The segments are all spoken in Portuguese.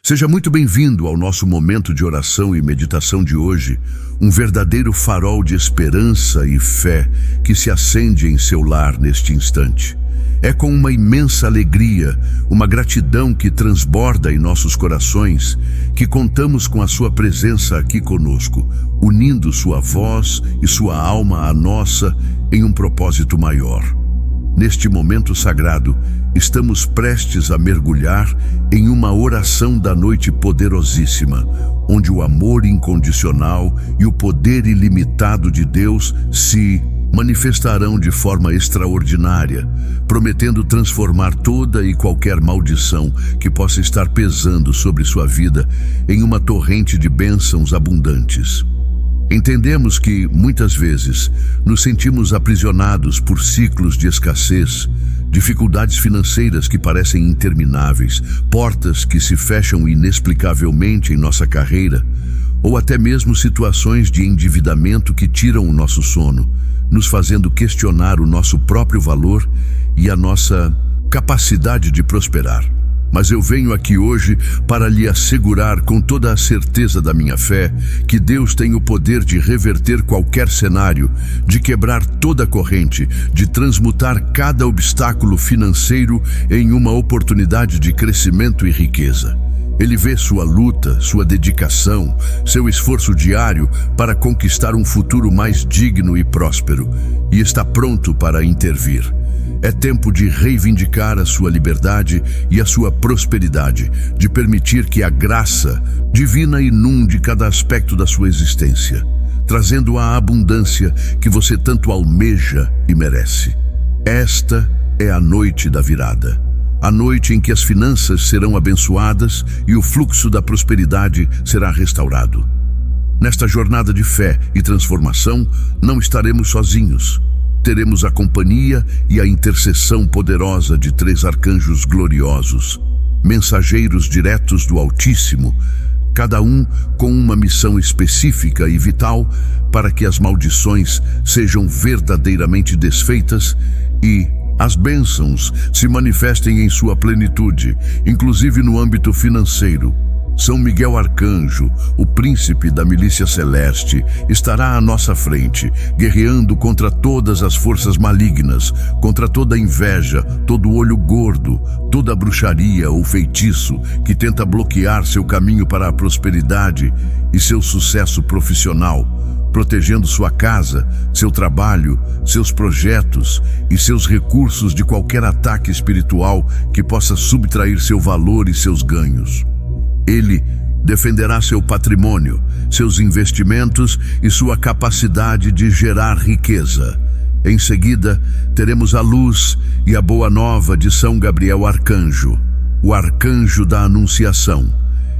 Seja muito bem-vindo ao nosso momento de oração e meditação de hoje, um verdadeiro farol de esperança e fé que se acende em seu lar neste instante. É com uma imensa alegria, uma gratidão que transborda em nossos corações, que contamos com a sua presença aqui conosco, unindo sua voz e sua alma à nossa em um propósito maior. Neste momento sagrado, estamos prestes a mergulhar em uma oração da noite poderosíssima, onde o amor incondicional e o poder ilimitado de Deus se manifestarão de forma extraordinária, prometendo transformar toda e qualquer maldição que possa estar pesando sobre sua vida em uma torrente de bênçãos abundantes. Entendemos que, muitas vezes, nos sentimos aprisionados por ciclos de escassez, dificuldades financeiras que parecem intermináveis, portas que se fecham inexplicavelmente em nossa carreira, ou até mesmo situações de endividamento que tiram o nosso sono, nos fazendo questionar o nosso próprio valor e a nossa capacidade de prosperar. Mas eu venho aqui hoje para lhe assegurar com toda a certeza da minha fé que Deus tem o poder de reverter qualquer cenário, de quebrar toda corrente, de transmutar cada obstáculo financeiro em uma oportunidade de crescimento e riqueza. Ele vê sua luta, sua dedicação, seu esforço diário para conquistar um futuro mais digno e próspero, e está pronto para intervir. É tempo de reivindicar a sua liberdade e a sua prosperidade, de permitir que a graça divina inunde cada aspecto da sua existência, trazendo a abundância que você tanto almeja e merece. Esta é a noite da virada, a noite em que as finanças serão abençoadas e o fluxo da prosperidade será restaurado. Nesta jornada de fé e transformação, não estaremos sozinhos. Teremos a companhia e a intercessão poderosa de 3 arcanjos gloriosos, mensageiros diretos do Altíssimo, cada um com uma missão específica e vital para que as maldições sejam verdadeiramente desfeitas e as bênçãos se manifestem em sua plenitude, inclusive no âmbito financeiro. São Miguel Arcanjo, o príncipe da milícia celeste, estará à nossa frente, guerreando contra todas as forças malignas, contra toda inveja, todo olho gordo, toda bruxaria ou feitiço que tenta bloquear seu caminho para a prosperidade e seu sucesso profissional, protegendo sua casa, seu trabalho, seus projetos e seus recursos de qualquer ataque espiritual que possa subtrair seu valor e seus ganhos. Ele defenderá seu patrimônio, seus investimentos e sua capacidade de gerar riqueza. Em seguida, teremos a luz e a boa nova de São Gabriel Arcanjo, o arcanjo da Anunciação,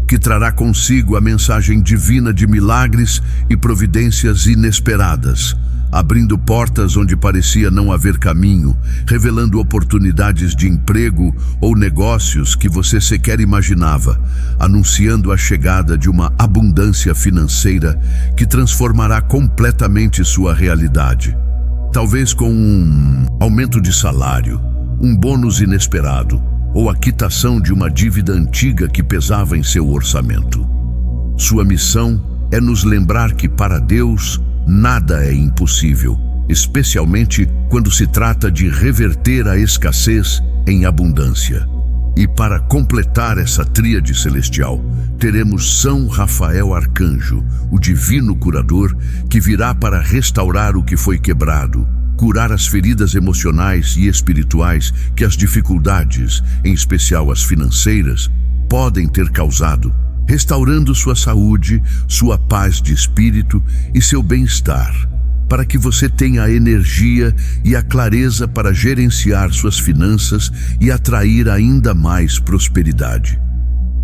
que trará consigo a mensagem divina de milagres e providências inesperadas, abrindo portas onde parecia não haver caminho, revelando oportunidades de emprego ou negócios que você sequer imaginava, anunciando a chegada de uma abundância financeira que transformará completamente sua realidade. Talvez com um aumento de salário, um bônus inesperado ou a quitação de uma dívida antiga que pesava em seu orçamento. Sua missão é nos lembrar que para Deus nada é impossível, especialmente quando se trata de reverter a escassez em abundância. E para completar essa tríade celestial, teremos São Rafael Arcanjo, o divino curador, que virá para restaurar o que foi quebrado, curar as feridas emocionais e espirituais que as dificuldades, em especial as financeiras, podem ter causado, restaurando sua saúde, sua paz de espírito e seu bem-estar, para que você tenha a energia e a clareza para gerenciar suas finanças e atrair ainda mais prosperidade.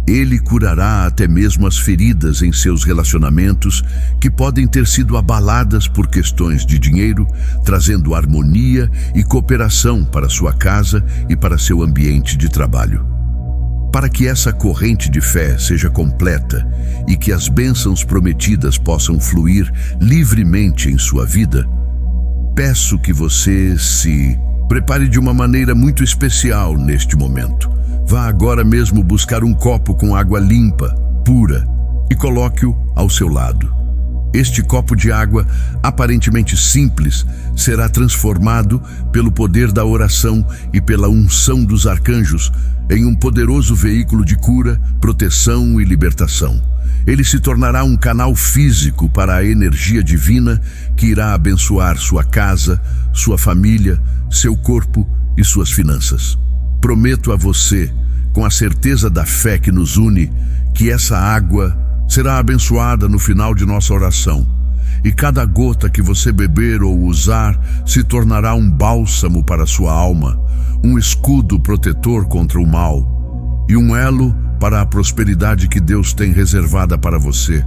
Ele curará até mesmo as feridas em seus relacionamentos que podem ter sido abaladas por questões de dinheiro, trazendo harmonia e cooperação para sua casa e para seu ambiente de trabalho. Para que essa corrente de fé seja completa e que as bênçãos prometidas possam fluir livremente em sua vida, peço que você se prepare de uma maneira muito especial neste momento, Vá agora mesmo buscar um copo com água limpa, pura, e coloque-o ao seu lado. Este copo de água, aparentemente simples, será transformado pelo poder da oração e pela unção dos arcanjos em um poderoso veículo de cura, proteção e libertação. Ele se tornará um canal físico para a energia divina que irá abençoar sua casa, sua família, seu corpo e suas finanças. Prometo a você, com a certeza da fé que nos une, que essa água será abençoada no final de nossa oração, e cada gota que você beber ou usar se tornará um bálsamo para sua alma, um escudo protetor contra o mal e um elo para a prosperidade que Deus tem reservada para você,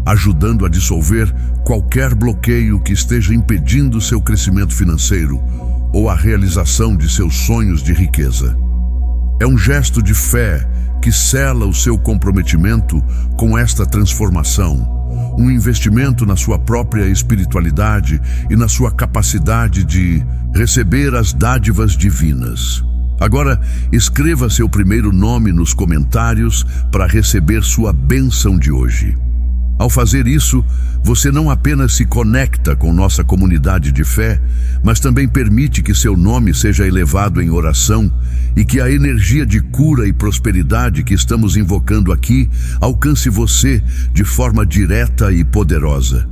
ajudando a dissolver qualquer bloqueio que esteja impedindo seu crescimento financeiro ou a realização de seus sonhos de riqueza. É um gesto de fé que sela o seu comprometimento com esta transformação, um investimento na sua própria espiritualidade e na sua capacidade de receber as dádivas divinas. Agora, escreva seu primeiro nome nos comentários para receber sua bênção de hoje. Ao fazer isso, você não apenas se conecta com nossa comunidade de fé, mas também permite que seu nome seja elevado em oração e que a energia de cura e prosperidade que estamos invocando aqui alcance você de forma direta e poderosa.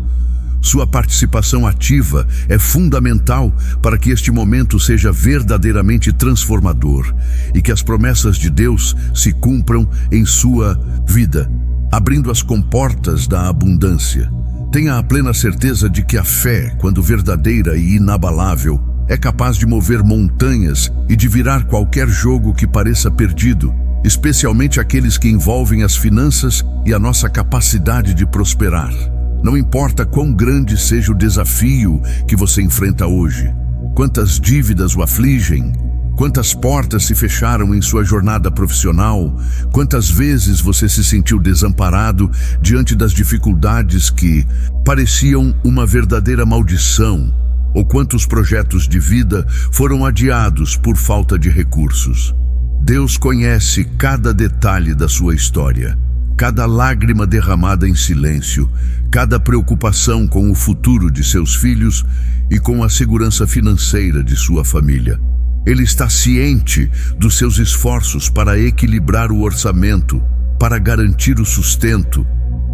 Sua participação ativa é fundamental para que este momento seja verdadeiramente transformador e que as promessas de Deus se cumpram em sua vida, abrindo as comportas da abundância. Tenha a plena certeza de que a fé, quando verdadeira e inabalável, é capaz de mover montanhas e de virar qualquer jogo que pareça perdido, especialmente aqueles que envolvem as finanças e a nossa capacidade de prosperar. Não importa quão grande seja o desafio que você enfrenta hoje, quantas dívidas o afligem, quantas portas se fecharam em sua jornada profissional, quantas vezes você se sentiu desamparado diante das dificuldades que pareciam uma verdadeira maldição, ou quantos projetos de vida foram adiados por falta de recursos. Deus conhece cada detalhe da sua história, cada lágrima derramada em silêncio, cada preocupação com o futuro de seus filhos e com a segurança financeira de sua família. Ele está ciente dos seus esforços para equilibrar o orçamento, para garantir o sustento,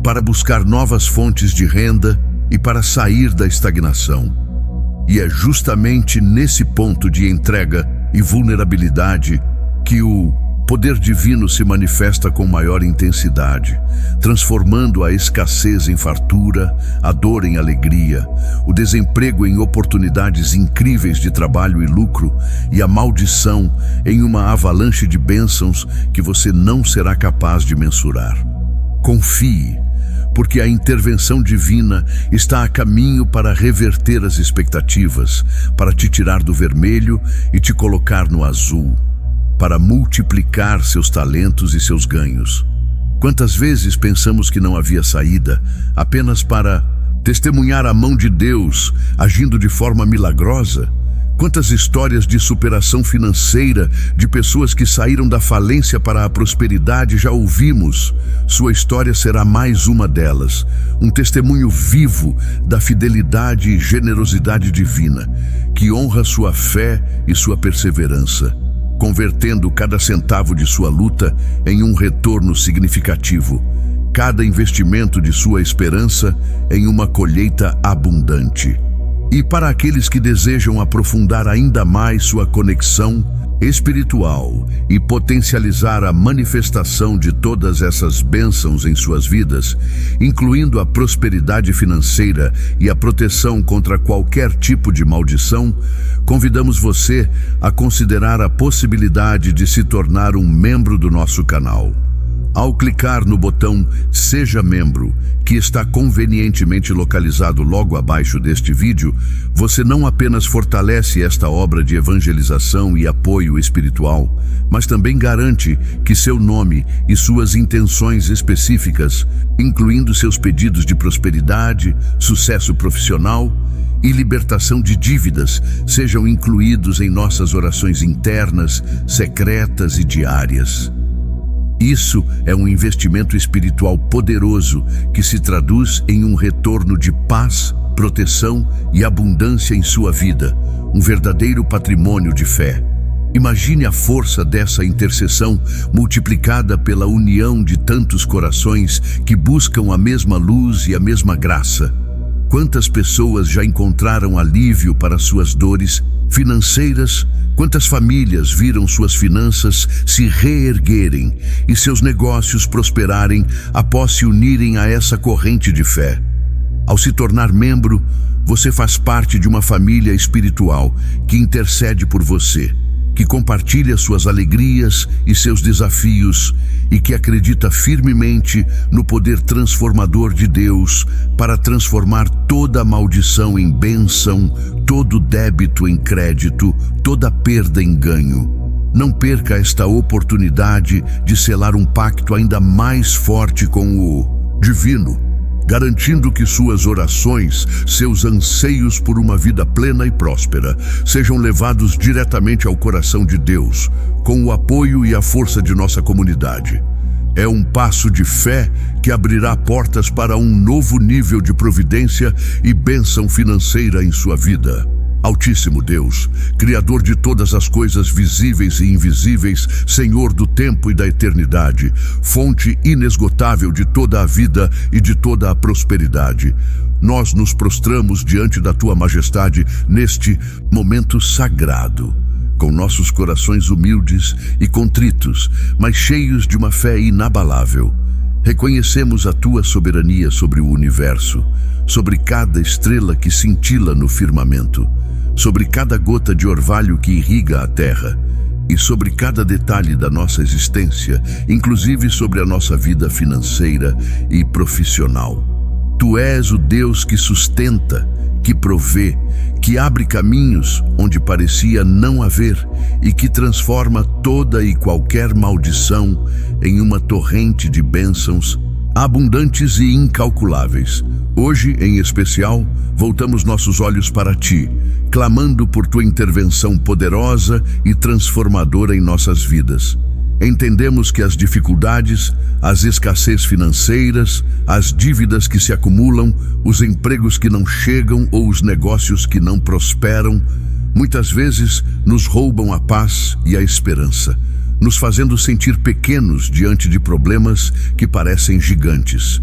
para buscar novas fontes de renda e para sair da estagnação. E é justamente nesse ponto de entrega e vulnerabilidade que o poder divino se manifesta com maior intensidade, transformando a escassez em fartura, a dor em alegria, o desemprego em oportunidades incríveis de trabalho e lucro e a maldição em uma avalanche de bênçãos que você não será capaz de mensurar. Confie, porque a intervenção divina está a caminho para reverter as expectativas, para te tirar do vermelho e te colocar no azul, para multiplicar seus talentos e seus ganhos. Quantas vezes pensamos que não havia saída, apenas para testemunhar a mão de Deus agindo de forma milagrosa? Quantas histórias de superação financeira de pessoas que saíram da falência para a prosperidade já ouvimos? Sua história será mais uma delas, um testemunho vivo da fidelidade e generosidade divina, que honra sua fé e sua perseverança, convertendo cada centavo de sua luta em um retorno significativo, cada investimento de sua esperança em uma colheita abundante. E para aqueles que desejam aprofundar ainda mais sua conexão espiritual e potencializar a manifestação de todas essas bênçãos em suas vidas, incluindo a prosperidade financeira e a proteção contra qualquer tipo de maldição, convidamos você a considerar a possibilidade de se tornar um membro do nosso canal. Ao clicar no botão Seja Membro, que está convenientemente localizado logo abaixo deste vídeo, você não apenas fortalece esta obra de evangelização e apoio espiritual, mas também garante que seu nome e suas intenções específicas, incluindo seus pedidos de prosperidade, sucesso profissional e libertação de dívidas sejam incluídos em nossas orações internas, secretas e diárias. Isso é um investimento espiritual poderoso que se traduz em um retorno de paz, proteção e abundância em sua vida, um verdadeiro patrimônio de fé. Imagine a força dessa intercessão multiplicada pela união de tantos corações que buscam a mesma luz e a mesma graça. Quantas pessoas já encontraram alívio para suas dores financeiras? Quantas famílias viram suas finanças se reerguerem e seus negócios prosperarem após se unirem a essa corrente de fé? Ao se tornar membro, você faz parte de uma família espiritual que intercede por você, que compartilha suas alegrias e seus desafios e que acredita firmemente no poder transformador de Deus para transformar toda maldição em bênção, todo débito em crédito, toda perda em ganho. Não perca esta oportunidade de selar um pacto ainda mais forte com o divino, garantindo que suas orações, seus anseios por uma vida plena e próspera, sejam levados diretamente ao coração de Deus, com o apoio e a força de nossa comunidade. É um passo de fé que abrirá portas para um novo nível de providência e bênção financeira em sua vida. Altíssimo Deus, Criador de todas as coisas visíveis e invisíveis, Senhor do tempo e da eternidade, fonte inesgotável de toda a vida e de toda a prosperidade, nós nos prostramos diante da Tua Majestade neste momento sagrado, com nossos corações humildes e contritos, mas cheios de uma fé inabalável. Reconhecemos a Tua soberania sobre o universo, sobre cada estrela que cintila no firmamento, sobre cada gota de orvalho que irriga a terra e sobre cada detalhe da nossa existência, inclusive sobre a nossa vida financeira e profissional. Tu és o Deus que sustenta, que provê, que abre caminhos onde parecia não haver e que transforma toda e qualquer maldição em uma torrente de bênçãos abundantes e incalculáveis. Hoje, em especial, voltamos nossos olhos para Ti, clamando por Tua intervenção poderosa e transformadora em nossas vidas. Entendemos que as dificuldades, as escassez financeiras, as dívidas que se acumulam, os empregos que não chegam ou os negócios que não prosperam, muitas vezes nos roubam a paz e a esperança, nos fazendo sentir pequenos diante de problemas que parecem gigantes.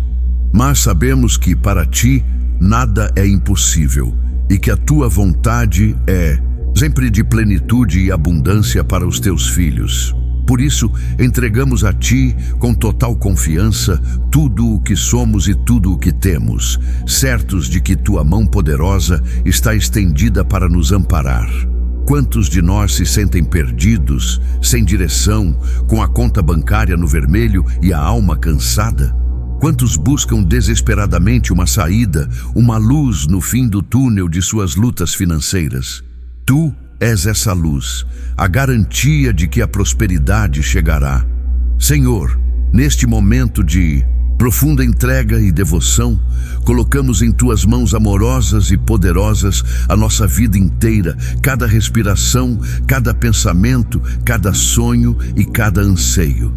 Mas sabemos que para Ti nada é impossível e que a Tua vontade é sempre de plenitude e abundância para os Teus filhos. Por isso, entregamos a Ti com total confiança tudo o que somos e tudo o que temos, certos de que Tua mão poderosa está estendida para nos amparar. Quantos de nós se sentem perdidos, sem direção, com a conta bancária no vermelho e a alma cansada? Quantos buscam desesperadamente uma saída, uma luz no fim do túnel de suas lutas financeiras? Tu és essa luz, a garantia de que a prosperidade chegará. Senhor, neste momento de profunda entrega e devoção, colocamos em Tuas mãos amorosas e poderosas a nossa vida inteira, cada respiração, cada pensamento, cada sonho e cada anseio.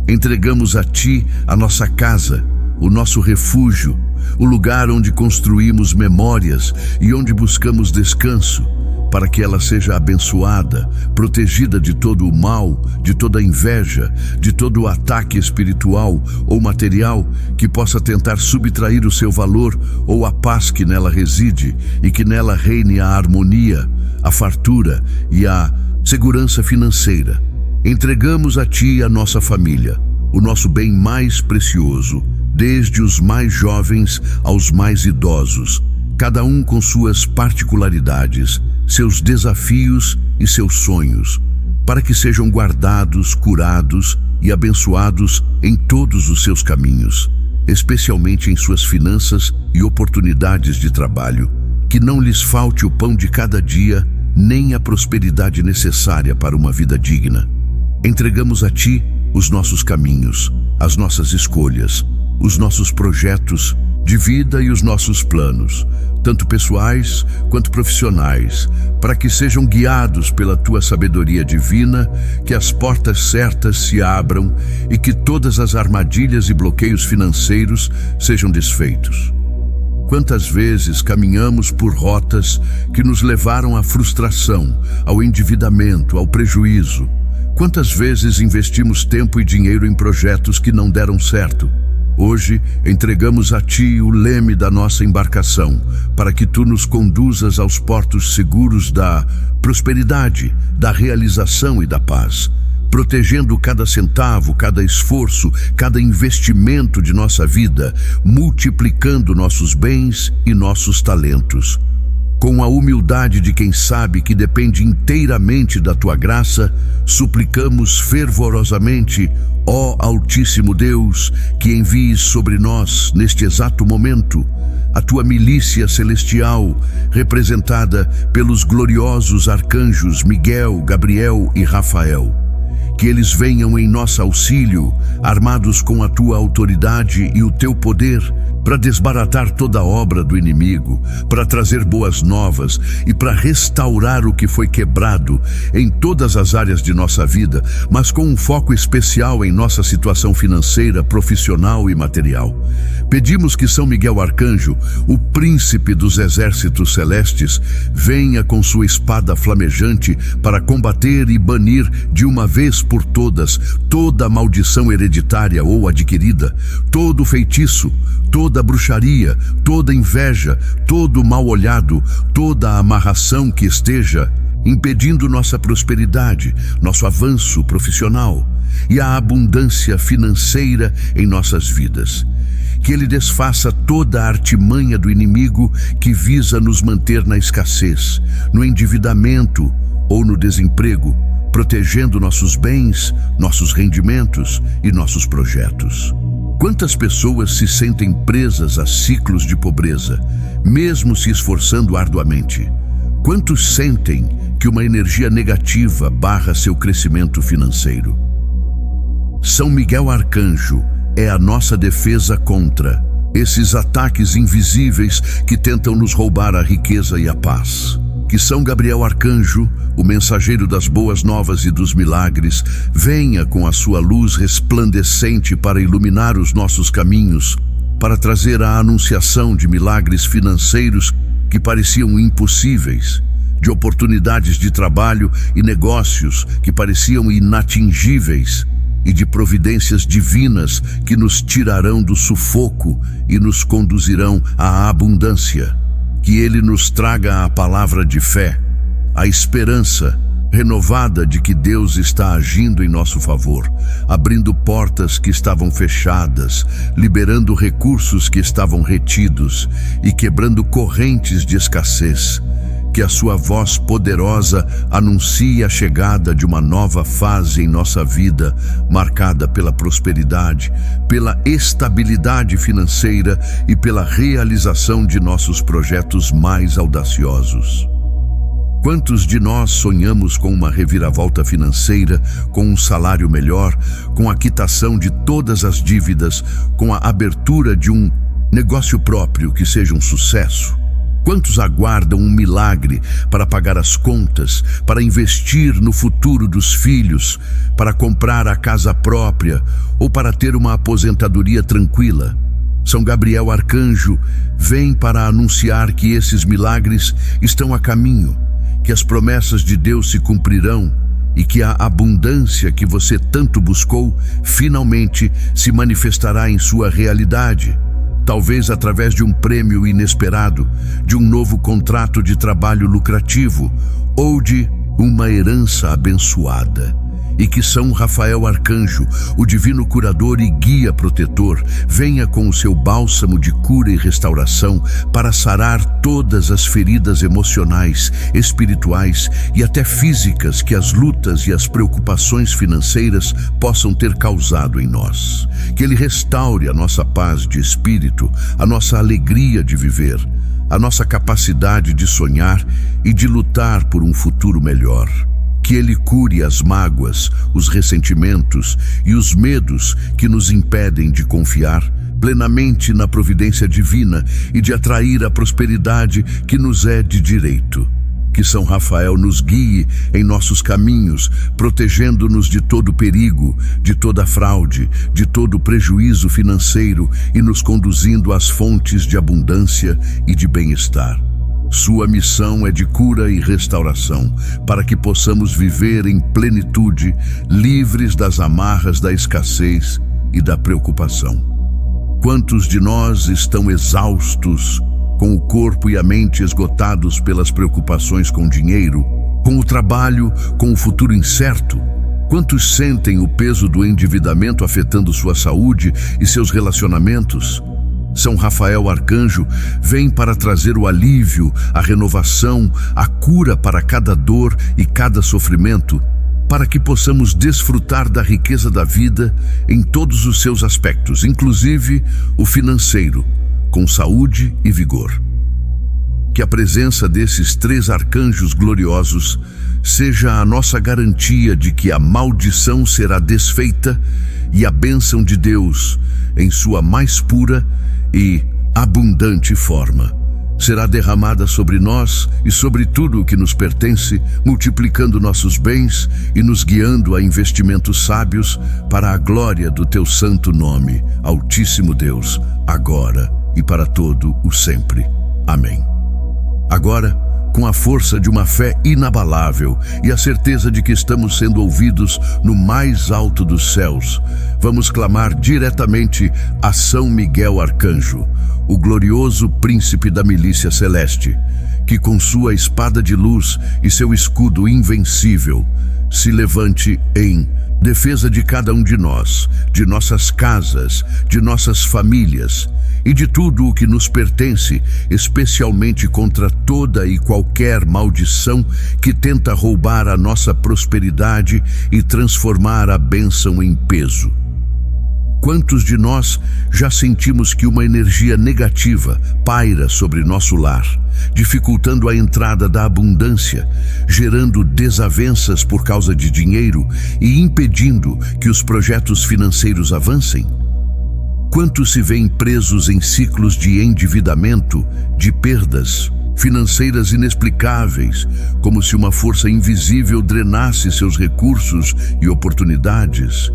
Entregamos a Ti a nossa casa, o nosso refúgio, o lugar onde construímos memórias e onde buscamos descanso, para que ela seja abençoada, protegida de todo o mal, de toda a inveja, de todo o ataque espiritual ou material que possa tentar subtrair o seu valor ou a paz que nela reside e que nela reine a harmonia, a fartura e a segurança financeira. Entregamos a Ti a nossa família, o nosso bem mais precioso, desde os mais jovens aos mais idosos, cada um com suas particularidades, seus desafios e seus sonhos, para que sejam guardados, curados e abençoados em todos os seus caminhos, especialmente em suas finanças e oportunidades de trabalho, que não lhes falte o pão de cada dia, nem a prosperidade necessária para uma vida digna. Entregamos a Ti os nossos caminhos, as nossas escolhas, os nossos projetos de vida e os nossos planos, tanto pessoais quanto profissionais, para que sejam guiados pela tua sabedoria divina, que as portas certas se abram e que todas as armadilhas e bloqueios financeiros sejam desfeitos. Quantas vezes caminhamos por rotas que nos levaram à frustração, ao endividamento, ao prejuízo? Quantas vezes investimos tempo e dinheiro em projetos que não deram certo? Hoje, entregamos a Ti o leme da nossa embarcação, para que Tu nos conduzas aos portos seguros da prosperidade, da realização e da paz, protegendo cada centavo, cada esforço, cada investimento de nossa vida, multiplicando nossos bens e nossos talentos. Com a humildade de quem sabe que depende inteiramente da Tua graça, suplicamos fervorosamente, ó Altíssimo Deus, que envies sobre nós, neste exato momento, a Tua milícia celestial, representada pelos gloriosos arcanjos Miguel, Gabriel e Rafael. Que eles venham em nosso auxílio, armados com a Tua autoridade e o Teu poder, para desbaratar toda a obra do inimigo, para trazer boas novas e para restaurar o que foi quebrado em todas as áreas de nossa vida, mas com um foco especial em nossa situação financeira, profissional e material. Pedimos que São Miguel Arcanjo, o príncipe dos exércitos celestes, venha com sua espada flamejante para combater e banir de uma vez por todas toda a maldição hereditária ou adquirida, todo feitiço, toda bruxaria, toda inveja, todo mal olhado, toda amarração que esteja impedindo nossa prosperidade, nosso avanço profissional e a abundância financeira em nossas vidas. Que Ele desfaça toda a artimanha do inimigo que visa nos manter na escassez, no endividamento ou no desemprego, protegendo nossos bens, nossos rendimentos e nossos projetos. Quantas pessoas se sentem presas a ciclos de pobreza, mesmo se esforçando arduamente? Quantos sentem que uma energia negativa barra seu crescimento financeiro? São Miguel Arcanjo é a nossa defesa contra esses ataques invisíveis que tentam nos roubar a riqueza e a paz. Que São Gabriel Arcanjo, o mensageiro das boas novas e dos milagres, venha com a sua luz resplandecente para iluminar os nossos caminhos, para trazer a anunciação de milagres financeiros que pareciam impossíveis, de oportunidades de trabalho e negócios que pareciam inatingíveis, e de providências divinas que nos tirarão do sufoco e nos conduzirão à abundância. Que Ele nos traga a palavra de fé, a esperança renovada de que Deus está agindo em nosso favor, abrindo portas que estavam fechadas, liberando recursos que estavam retidos e quebrando correntes de escassez. Que a sua voz poderosa anuncie a chegada de uma nova fase em nossa vida, marcada pela prosperidade, pela estabilidade financeira e pela realização de nossos projetos mais audaciosos. Quantos de nós sonhamos com uma reviravolta financeira, com um salário melhor, com a quitação de todas as dívidas, com a abertura de um negócio próprio que seja um sucesso? Quantos aguardam um milagre para pagar as contas, para investir no futuro dos filhos, para comprar a casa própria ou para ter uma aposentadoria tranquila? São Gabriel Arcanjo vem para anunciar que esses milagres estão a caminho, que as promessas de Deus se cumprirão e que a abundância que você tanto buscou finalmente se manifestará em sua realidade. Talvez através de um prêmio inesperado, de um novo contrato de trabalho lucrativo ou de uma herança abençoada. E que São Rafael Arcanjo, o divino curador e guia protetor, venha com o seu bálsamo de cura e restauração para sarar todas as feridas emocionais, espirituais e até físicas que as lutas e as preocupações financeiras possam ter causado em nós. Que Ele restaure a nossa paz de espírito, a nossa alegria de viver, a nossa capacidade de sonhar e de lutar por um futuro melhor. Que Ele cure as mágoas, os ressentimentos e os medos que nos impedem de confiar, plenamente na providência divina e de atrair a prosperidade que nos é de direito. Que São Rafael nos guie em nossos caminhos, protegendo-nos de todo perigo, de toda fraude, de todo prejuízo financeiro e nos conduzindo às fontes de abundância e de bem-estar. Sua missão é de cura e restauração, para que possamos viver em plenitude, livres das amarras da escassez e da preocupação. Quantos de nós estão exaustos, com o corpo e a mente esgotados pelas preocupações com dinheiro, com o trabalho, com o futuro incerto? Quantos sentem o peso do endividamento afetando sua saúde e seus relacionamentos? São Rafael Arcanjo vem para trazer o alívio, a renovação, a cura para cada dor e cada sofrimento, para que possamos desfrutar da riqueza da vida em todos os seus aspectos, inclusive o financeiro, com saúde e vigor. Que a presença desses 3 arcanjos gloriosos seja a nossa garantia de que a maldição será desfeita e a bênção de Deus, em sua mais pura e abundante forma, será derramada sobre nós e sobre tudo o que nos pertence, multiplicando nossos bens e nos guiando a investimentos sábios para a glória do teu santo nome, Altíssimo Deus, agora e para todo o sempre. Amém. Agora, com a força de uma fé inabalável e a certeza de que estamos sendo ouvidos no mais alto dos céus, vamos clamar diretamente a São Miguel Arcanjo, o glorioso príncipe da milícia celeste, que com sua espada de luz e seu escudo invencível se levante em defesa de cada um de nós, de nossas casas, de nossas famílias e de tudo o que nos pertence, especialmente contra toda e qualquer maldição que tenta roubar a nossa prosperidade e transformar a bênção em peso. Quantos de nós já sentimos que uma energia negativa paira sobre nosso lar, dificultando a entrada da abundância, gerando desavenças por causa de dinheiro e impedindo que os projetos financeiros avancem? Quantos se veem presos em ciclos de endividamento, de perdas financeiras inexplicáveis, como se uma força invisível drenasse seus recursos e oportunidades?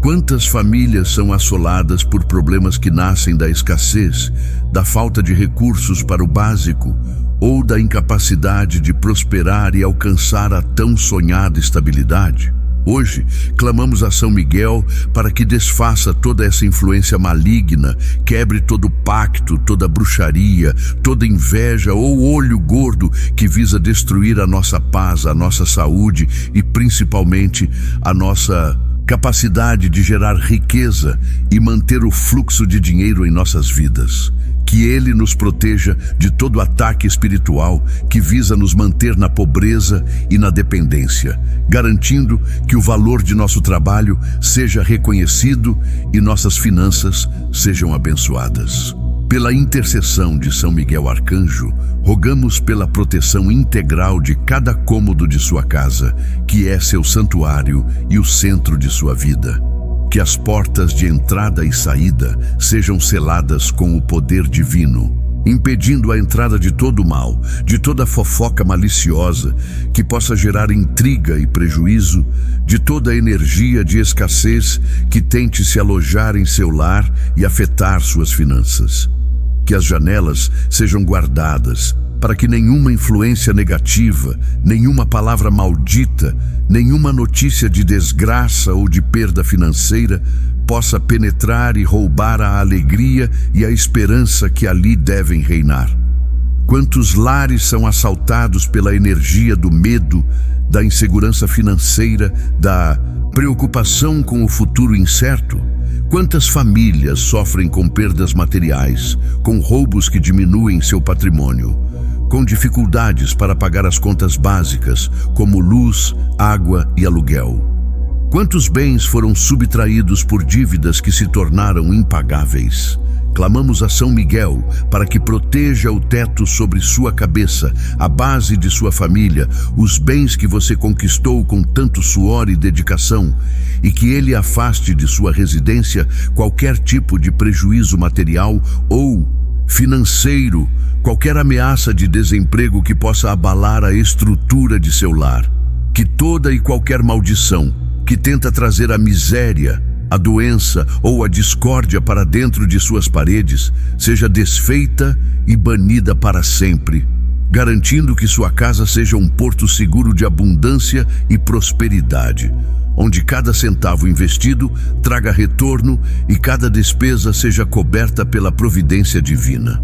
Quantas famílias são assoladas por problemas que nascem da escassez, da falta de recursos para o básico ou da incapacidade de prosperar e alcançar a tão sonhada estabilidade? Hoje, clamamos a São Miguel para que desfaça toda essa influência maligna, quebre todo pacto, toda bruxaria, toda inveja ou olho gordo que visa destruir a nossa paz, a nossa saúde e principalmente a nossa capacidade de gerar riqueza e manter o fluxo de dinheiro em nossas vidas. Que Ele nos proteja de todo ataque espiritual que visa nos manter na pobreza e na dependência, garantindo que o valor de nosso trabalho seja reconhecido e nossas finanças sejam abençoadas. Pela intercessão de São Miguel Arcanjo, rogamos pela proteção integral de cada cômodo de sua casa, que é seu santuário e o centro de sua vida. Que as portas de entrada e saída sejam seladas com o poder divino, impedindo a entrada de todo o mal, de toda fofoca maliciosa que possa gerar intriga e prejuízo, de toda energia de escassez que tente se alojar em seu lar e afetar suas finanças. Que as janelas sejam guardadas, para que nenhuma influência negativa, nenhuma palavra maldita, nenhuma notícia de desgraça ou de perda financeira possa penetrar e roubar a alegria e a esperança que ali devem reinar. Quantos lares são assaltados pela energia do medo, da insegurança financeira, da preocupação com o futuro incerto? Quantas famílias sofrem com perdas materiais, com roubos que diminuem seu patrimônio, com dificuldades para pagar as contas básicas, como luz, água e aluguel? Quantos bens foram subtraídos por dívidas que se tornaram impagáveis? Clamamos a São Miguel para que proteja o teto sobre sua cabeça, a base de sua família, os bens que você conquistou com tanto suor e dedicação, e que ele afaste de sua residência qualquer tipo de prejuízo material ou financeiro, qualquer ameaça de desemprego que possa abalar a estrutura de seu lar. Que toda e qualquer maldição que tenta trazer a miséria, a doença ou a discórdia para dentro de suas paredes seja desfeita e banida para sempre, garantindo que sua casa seja um porto seguro de abundância e prosperidade, onde cada centavo investido traga retorno e cada despesa seja coberta pela providência divina.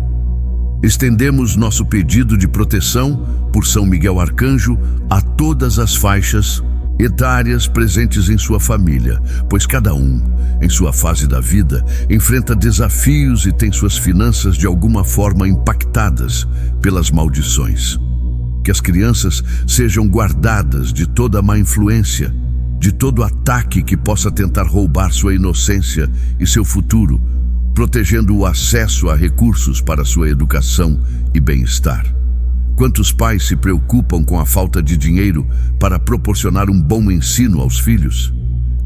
Estendemos nosso pedido de proteção por São Miguel Arcanjo a todas as faixas etárias presentes em sua família, pois cada um, em sua fase da vida, enfrenta desafios e tem suas finanças de alguma forma impactadas pelas maldições. Que as crianças sejam guardadas de toda má influência, de todo ataque que possa tentar roubar sua inocência e seu futuro, protegendo o acesso a recursos para sua educação e bem-estar. Quantos pais se preocupam com a falta de dinheiro para proporcionar um bom ensino aos filhos?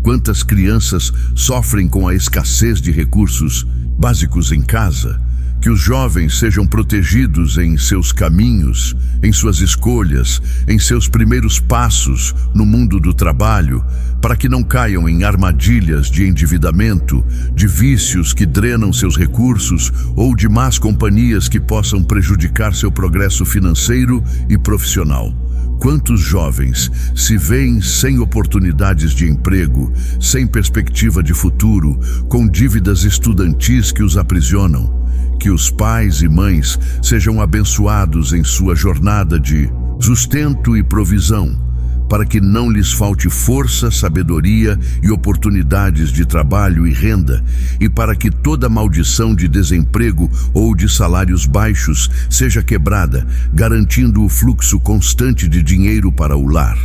Quantas crianças sofrem com a escassez de recursos básicos em casa? Que os jovens sejam protegidos em seus caminhos, em suas escolhas, em seus primeiros passos no mundo do trabalho, para que não caiam em armadilhas de endividamento, de vícios que drenam seus recursos ou de más companhias que possam prejudicar seu progresso financeiro e profissional. Quantos jovens se veem sem oportunidades de emprego, sem perspectiva de futuro, com dívidas estudantis que os aprisionam? Que os pais e mães sejam abençoados em sua jornada de sustento e provisão, para que não lhes falte força, sabedoria e oportunidades de trabalho e renda, e para que toda maldição de desemprego ou de salários baixos seja quebrada, garantindo o fluxo constante de dinheiro para o lar.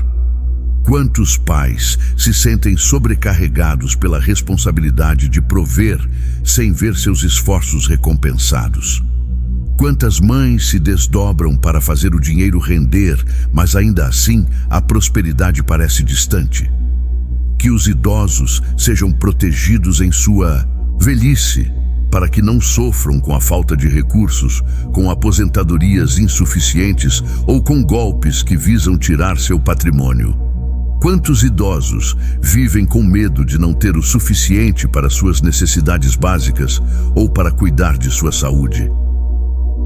Quantos pais se sentem sobrecarregados pela responsabilidade de prover sem ver seus esforços recompensados? Quantas mães se desdobram para fazer o dinheiro render, mas ainda assim a prosperidade parece distante? Que os idosos sejam protegidos em sua velhice, para que não sofram com a falta de recursos, com aposentadorias insuficientes ou com golpes que visam tirar seu patrimônio. Quantos idosos vivem com medo de não ter o suficiente para suas necessidades básicas ou para cuidar de sua saúde?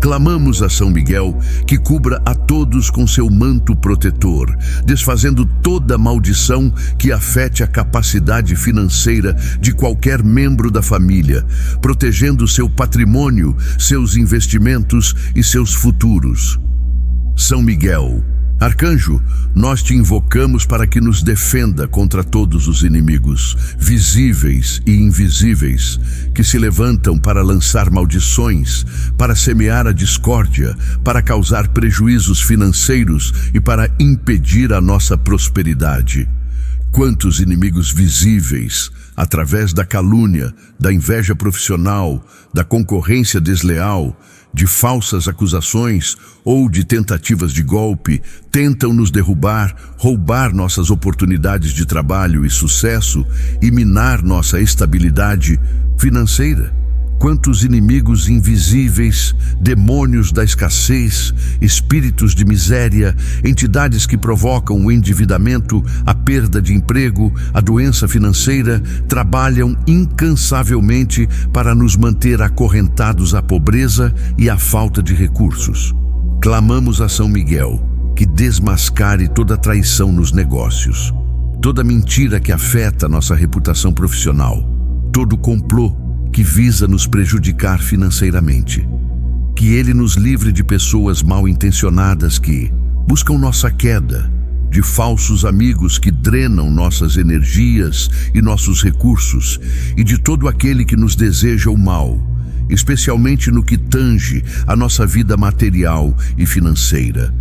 Clamamos a São Miguel que cubra a todos com seu manto protetor, desfazendo toda maldição que afete a capacidade financeira de qualquer membro da família, protegendo seu patrimônio, seus investimentos e seus futuros. São Miguel Arcanjo, nós te invocamos para que nos defenda contra todos os inimigos, visíveis e invisíveis, que se levantam para lançar maldições, para semear a discórdia, para causar prejuízos financeiros e para impedir a nossa prosperidade. Quantos inimigos visíveis, através da calúnia, da inveja profissional, da concorrência desleal, de falsas acusações ou de tentativas de golpe, tentam nos derrubar, roubar nossas oportunidades de trabalho e sucesso e minar nossa estabilidade financeira. Quantos inimigos invisíveis, demônios da escassez, espíritos de miséria, entidades que provocam o endividamento, a perda de emprego, a doença financeira, trabalham incansavelmente para nos manter acorrentados à pobreza e à falta de recursos. Clamamos a São Miguel que desmascare toda traição nos negócios, toda mentira que afeta nossa reputação profissional, todo complô que visa nos prejudicar financeiramente. Que ele nos livre de pessoas mal intencionadas que buscam nossa queda, de falsos amigos que drenam nossas energias e nossos recursos, e de todo aquele que nos deseja o mal, especialmente no que tange a nossa vida material e financeira.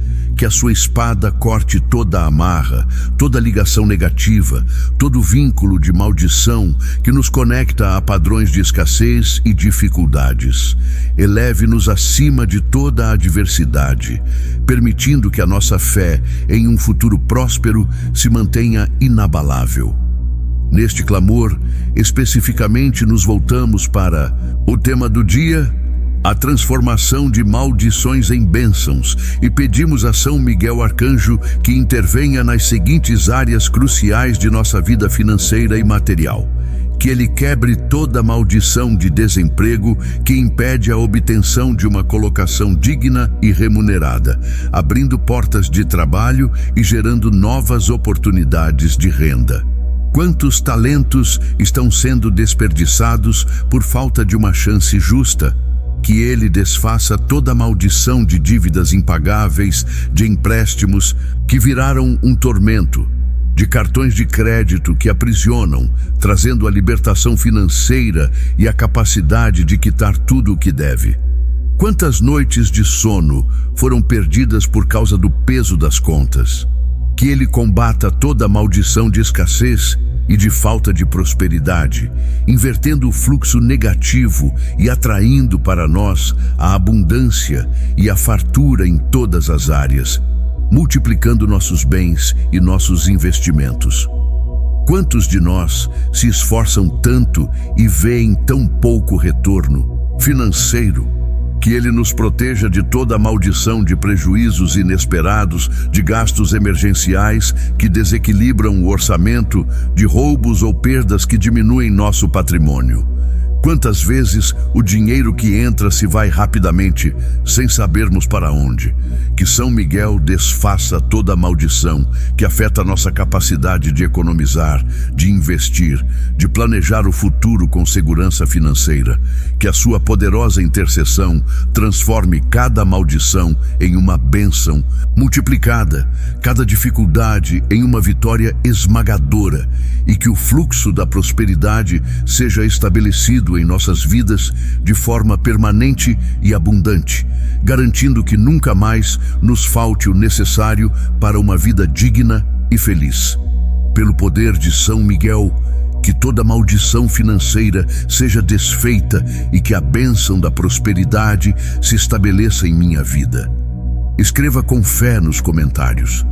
que a sua espada corte toda amarra, toda ligação negativa, todo vínculo de maldição que nos conecta a padrões de escassez e dificuldades. Eleve-nos acima de toda a adversidade, permitindo que a nossa fé em um futuro próspero se mantenha inabalável. Neste clamor, especificamente nos voltamos para o tema do dia, a transformação de maldições em bênçãos, e pedimos a São Miguel Arcanjo que intervenha nas seguintes áreas cruciais de nossa vida financeira e material. Que ele quebre toda maldição de desemprego que impede a obtenção de uma colocação digna e remunerada, abrindo portas de trabalho e gerando novas oportunidades de renda. Quantos talentos estão sendo desperdiçados por falta de uma chance justa? Que ele desfaça toda a maldição de dívidas impagáveis, de empréstimos que viraram um tormento, de cartões de crédito que aprisionam, trazendo a libertação financeira e a capacidade de quitar tudo o que deve. Quantas noites de sono foram perdidas por causa do peso das contas? Que ele combata toda a maldição de escassez e de falta de prosperidade, invertendo o fluxo negativo e atraindo para nós a abundância e a fartura em todas as áreas, multiplicando nossos bens e nossos investimentos. Quantos de nós se esforçam tanto e veem tão pouco retorno financeiro? Que ele nos proteja de toda a maldição de prejuízos inesperados, de gastos emergenciais que desequilibram o orçamento, de roubos ou perdas que diminuem nosso patrimônio. Quantas vezes o dinheiro que entra se vai rapidamente, sem sabermos para onde? Que São Miguel desfaça toda a maldição que afeta nossa capacidade de economizar, de investir, de planejar o futuro com segurança financeira. Que a sua poderosa intercessão transforme cada maldição em uma bênção multiplicada, cada dificuldade em uma vitória esmagadora, e que o fluxo da prosperidade seja estabelecido em nossas vidas de forma permanente e abundante, garantindo que nunca mais nos falte o necessário para uma vida digna e feliz. Pelo poder de São Miguel, que toda maldição financeira seja desfeita e que a bênção da prosperidade se estabeleça em minha vida. Escreva com fé nos comentários.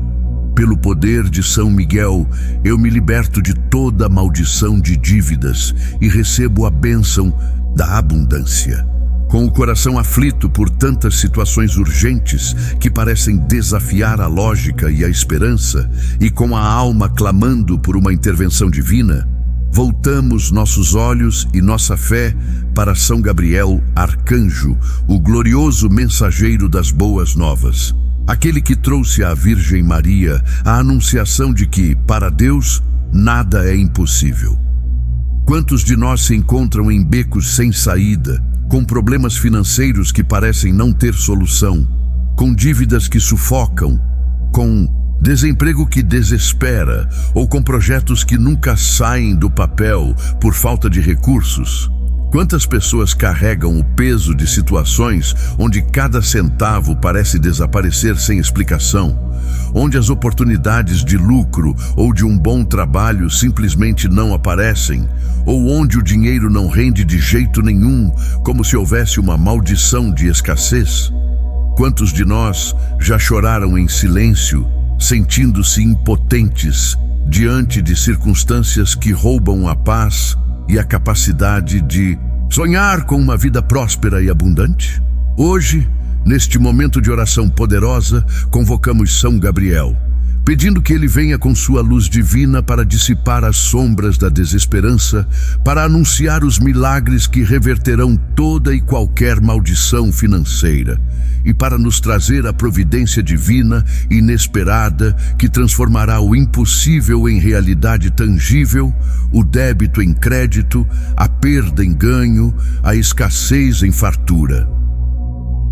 Pelo poder de São Miguel, eu me liberto de toda maldição de dívidas e recebo a bênção da abundância. Com o coração aflito por tantas situações urgentes que parecem desafiar a lógica e a esperança, e com a alma clamando por uma intervenção divina, voltamos nossos olhos e nossa fé para São Gabriel Arcanjo, o glorioso mensageiro das boas novas. Aquele que trouxe à Virgem Maria a anunciação de que, para Deus, nada é impossível. Quantos de nós se encontram em becos sem saída, com problemas financeiros que parecem não ter solução, com dívidas que sufocam, com desemprego que desespera, ou com projetos que nunca saem do papel por falta de recursos? Quantas pessoas carregam o peso de situações onde cada centavo parece desaparecer sem explicação, onde as oportunidades de lucro ou de um bom trabalho simplesmente não aparecem, ou onde o dinheiro não rende de jeito nenhum, como se houvesse uma maldição de escassez? Quantos de nós já choraram em silêncio, sentindo-se impotentes diante de circunstâncias que roubam a paz e a capacidade de sonhar com uma vida próspera e abundante? Hoje, neste momento de oração poderosa, convocamos São Gabriel, pedindo que ele venha com sua luz divina para dissipar as sombras da desesperança, para anunciar os milagres que reverterão toda e qualquer maldição financeira, e para nos trazer a providência divina inesperada que transformará o impossível em realidade tangível, o débito em crédito, a perda em ganho, a escassez em fartura.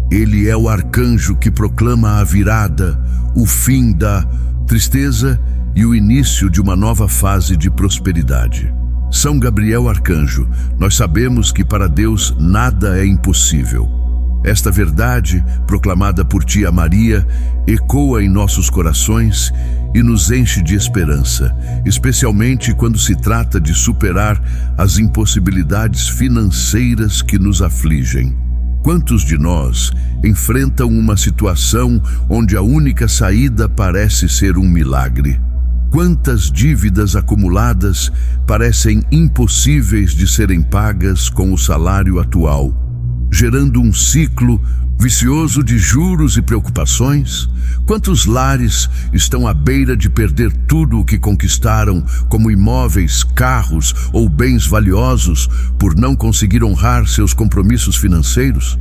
Ele é o arcanjo que proclama a virada, o fim da tristeza e o início de uma nova fase de prosperidade. São Gabriel Arcanjo, nós sabemos que para Deus nada é impossível. Esta verdade, proclamada por tia Maria, ecoa em nossos corações e nos enche de esperança, especialmente quando se trata de superar as impossibilidades financeiras que nos afligem. Quantos de nós enfrentam uma situação onde a única saída parece ser um milagre? Quantas dívidas acumuladas parecem impossíveis de serem pagas com o salário atual, gerando um ciclo vicioso de juros e preocupações? Quantos lares estão à beira de perder tudo o que conquistaram, como imóveis, carros ou bens valiosos, por não conseguir honrar seus compromissos financeiros?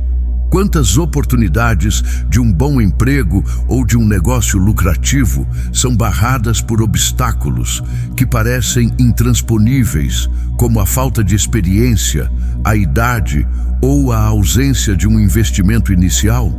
Quantas oportunidades de um bom emprego ou de um negócio lucrativo são barradas por obstáculos que parecem intransponíveis, como a falta de experiência, a idade ou a ausência de um investimento inicial?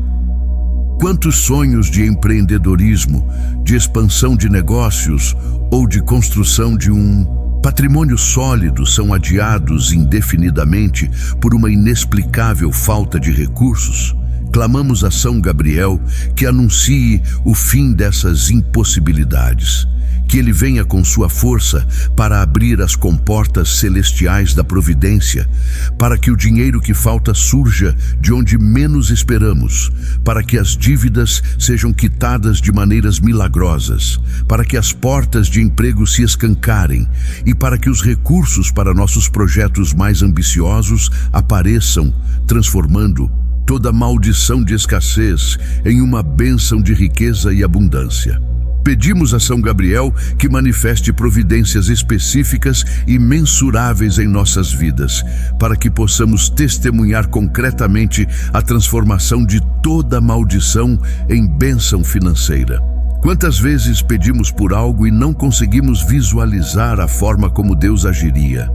Quantos sonhos de empreendedorismo, de expansão de negócios ou de construção de um patrimônio sólido são adiados indefinidamente por uma inexplicável falta de recursos? Clamamos a São Gabriel que anuncie o fim dessas impossibilidades, que ele venha com sua força para abrir as comportas celestiais da providência, para que o dinheiro que falta surja de onde menos esperamos, para que as dívidas sejam quitadas de maneiras milagrosas, para que as portas de emprego se escancarem e para que os recursos para nossos projetos mais ambiciosos apareçam, transformando toda maldição de escassez em uma bênção de riqueza e abundância. Pedimos a São Gabriel que manifeste providências específicas e mensuráveis em nossas vidas, para que possamos testemunhar concretamente a transformação de toda maldição em bênção financeira. Quantas vezes pedimos por algo e não conseguimos visualizar a forma como Deus agiria?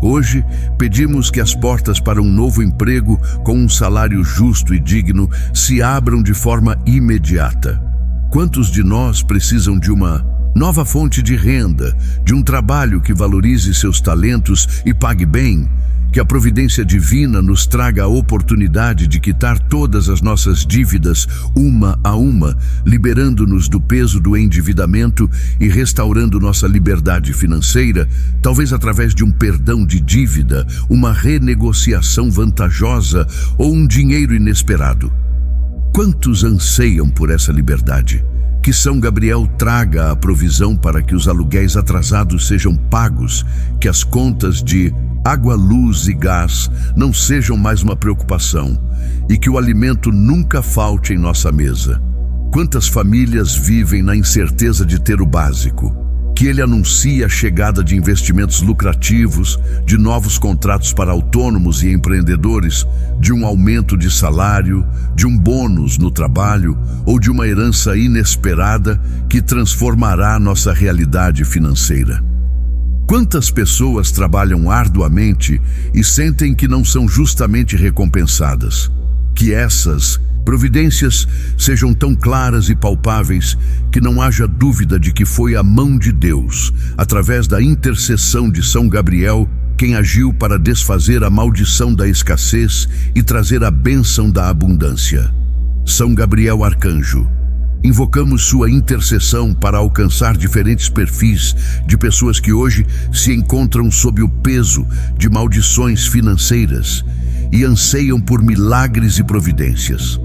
Hoje, pedimos que as portas para um novo emprego com um salário justo e digno se abram de forma imediata. Quantos de nós precisam de uma nova fonte de renda, de um trabalho que valorize seus talentos e pague bem? Que a providência divina nos traga a oportunidade de quitar todas as nossas dívidas, uma a uma, liberando-nos do peso do endividamento e restaurando nossa liberdade financeira, talvez através de um perdão de dívida, uma renegociação vantajosa ou um dinheiro inesperado. Quantos anseiam por essa liberdade? Que São Gabriel traga a provisão para que os aluguéis atrasados sejam pagos, que as contas de água, luz e gás não sejam mais uma preocupação e que o alimento nunca falte em nossa mesa. Quantas famílias vivem na incerteza de ter o básico? Que ele anuncie a chegada de investimentos lucrativos, de novos contratos para autônomos e empreendedores, de um aumento de salário, de um bônus no trabalho ou de uma herança inesperada que transformará nossa realidade financeira. Quantas pessoas trabalham arduamente e sentem que não são justamente recompensadas? Que essas providências sejam tão claras e palpáveis que não haja dúvida de que foi a mão de Deus, através da intercessão de São Gabriel, quem agiu para desfazer a maldição da escassez e trazer a bênção da abundância. São Gabriel Arcanjo, invocamos sua intercessão para alcançar diferentes perfis de pessoas que hoje se encontram sob o peso de maldições financeiras e anseiam por milagres e providências.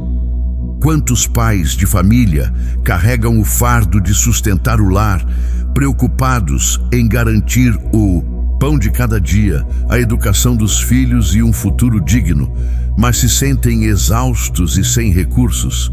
Quantos pais de família carregam o fardo de sustentar o lar, preocupados em garantir o pão de cada dia, a educação dos filhos e um futuro digno, mas se sentem exaustos e sem recursos?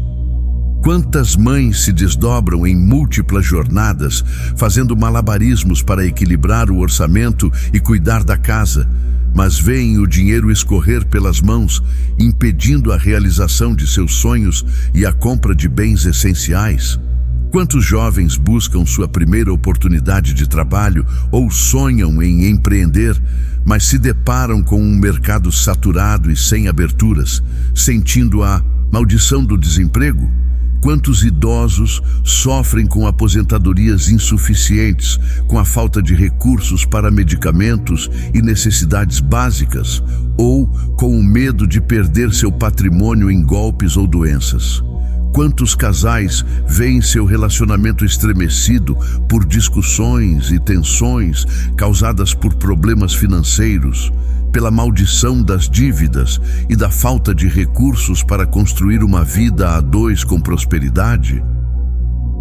Quantas mães se desdobram em múltiplas jornadas, fazendo malabarismos para equilibrar o orçamento e cuidar da casa, mas veem o dinheiro escorrer pelas mãos, impedindo a realização de seus sonhos e a compra de bens essenciais? Quantos jovens buscam sua primeira oportunidade de trabalho ou sonham em empreender, mas se deparam com um mercado saturado e sem aberturas, sentindo a maldição do desemprego? Quantos idosos sofrem com aposentadorias insuficientes, com a falta de recursos para medicamentos e necessidades básicas, ou com o medo de perder seu patrimônio em golpes ou doenças? Quantos casais veem seu relacionamento estremecido por discussões e tensões causadas por problemas financeiros, pela maldição das dívidas e da falta de recursos para construir uma vida a dois com prosperidade?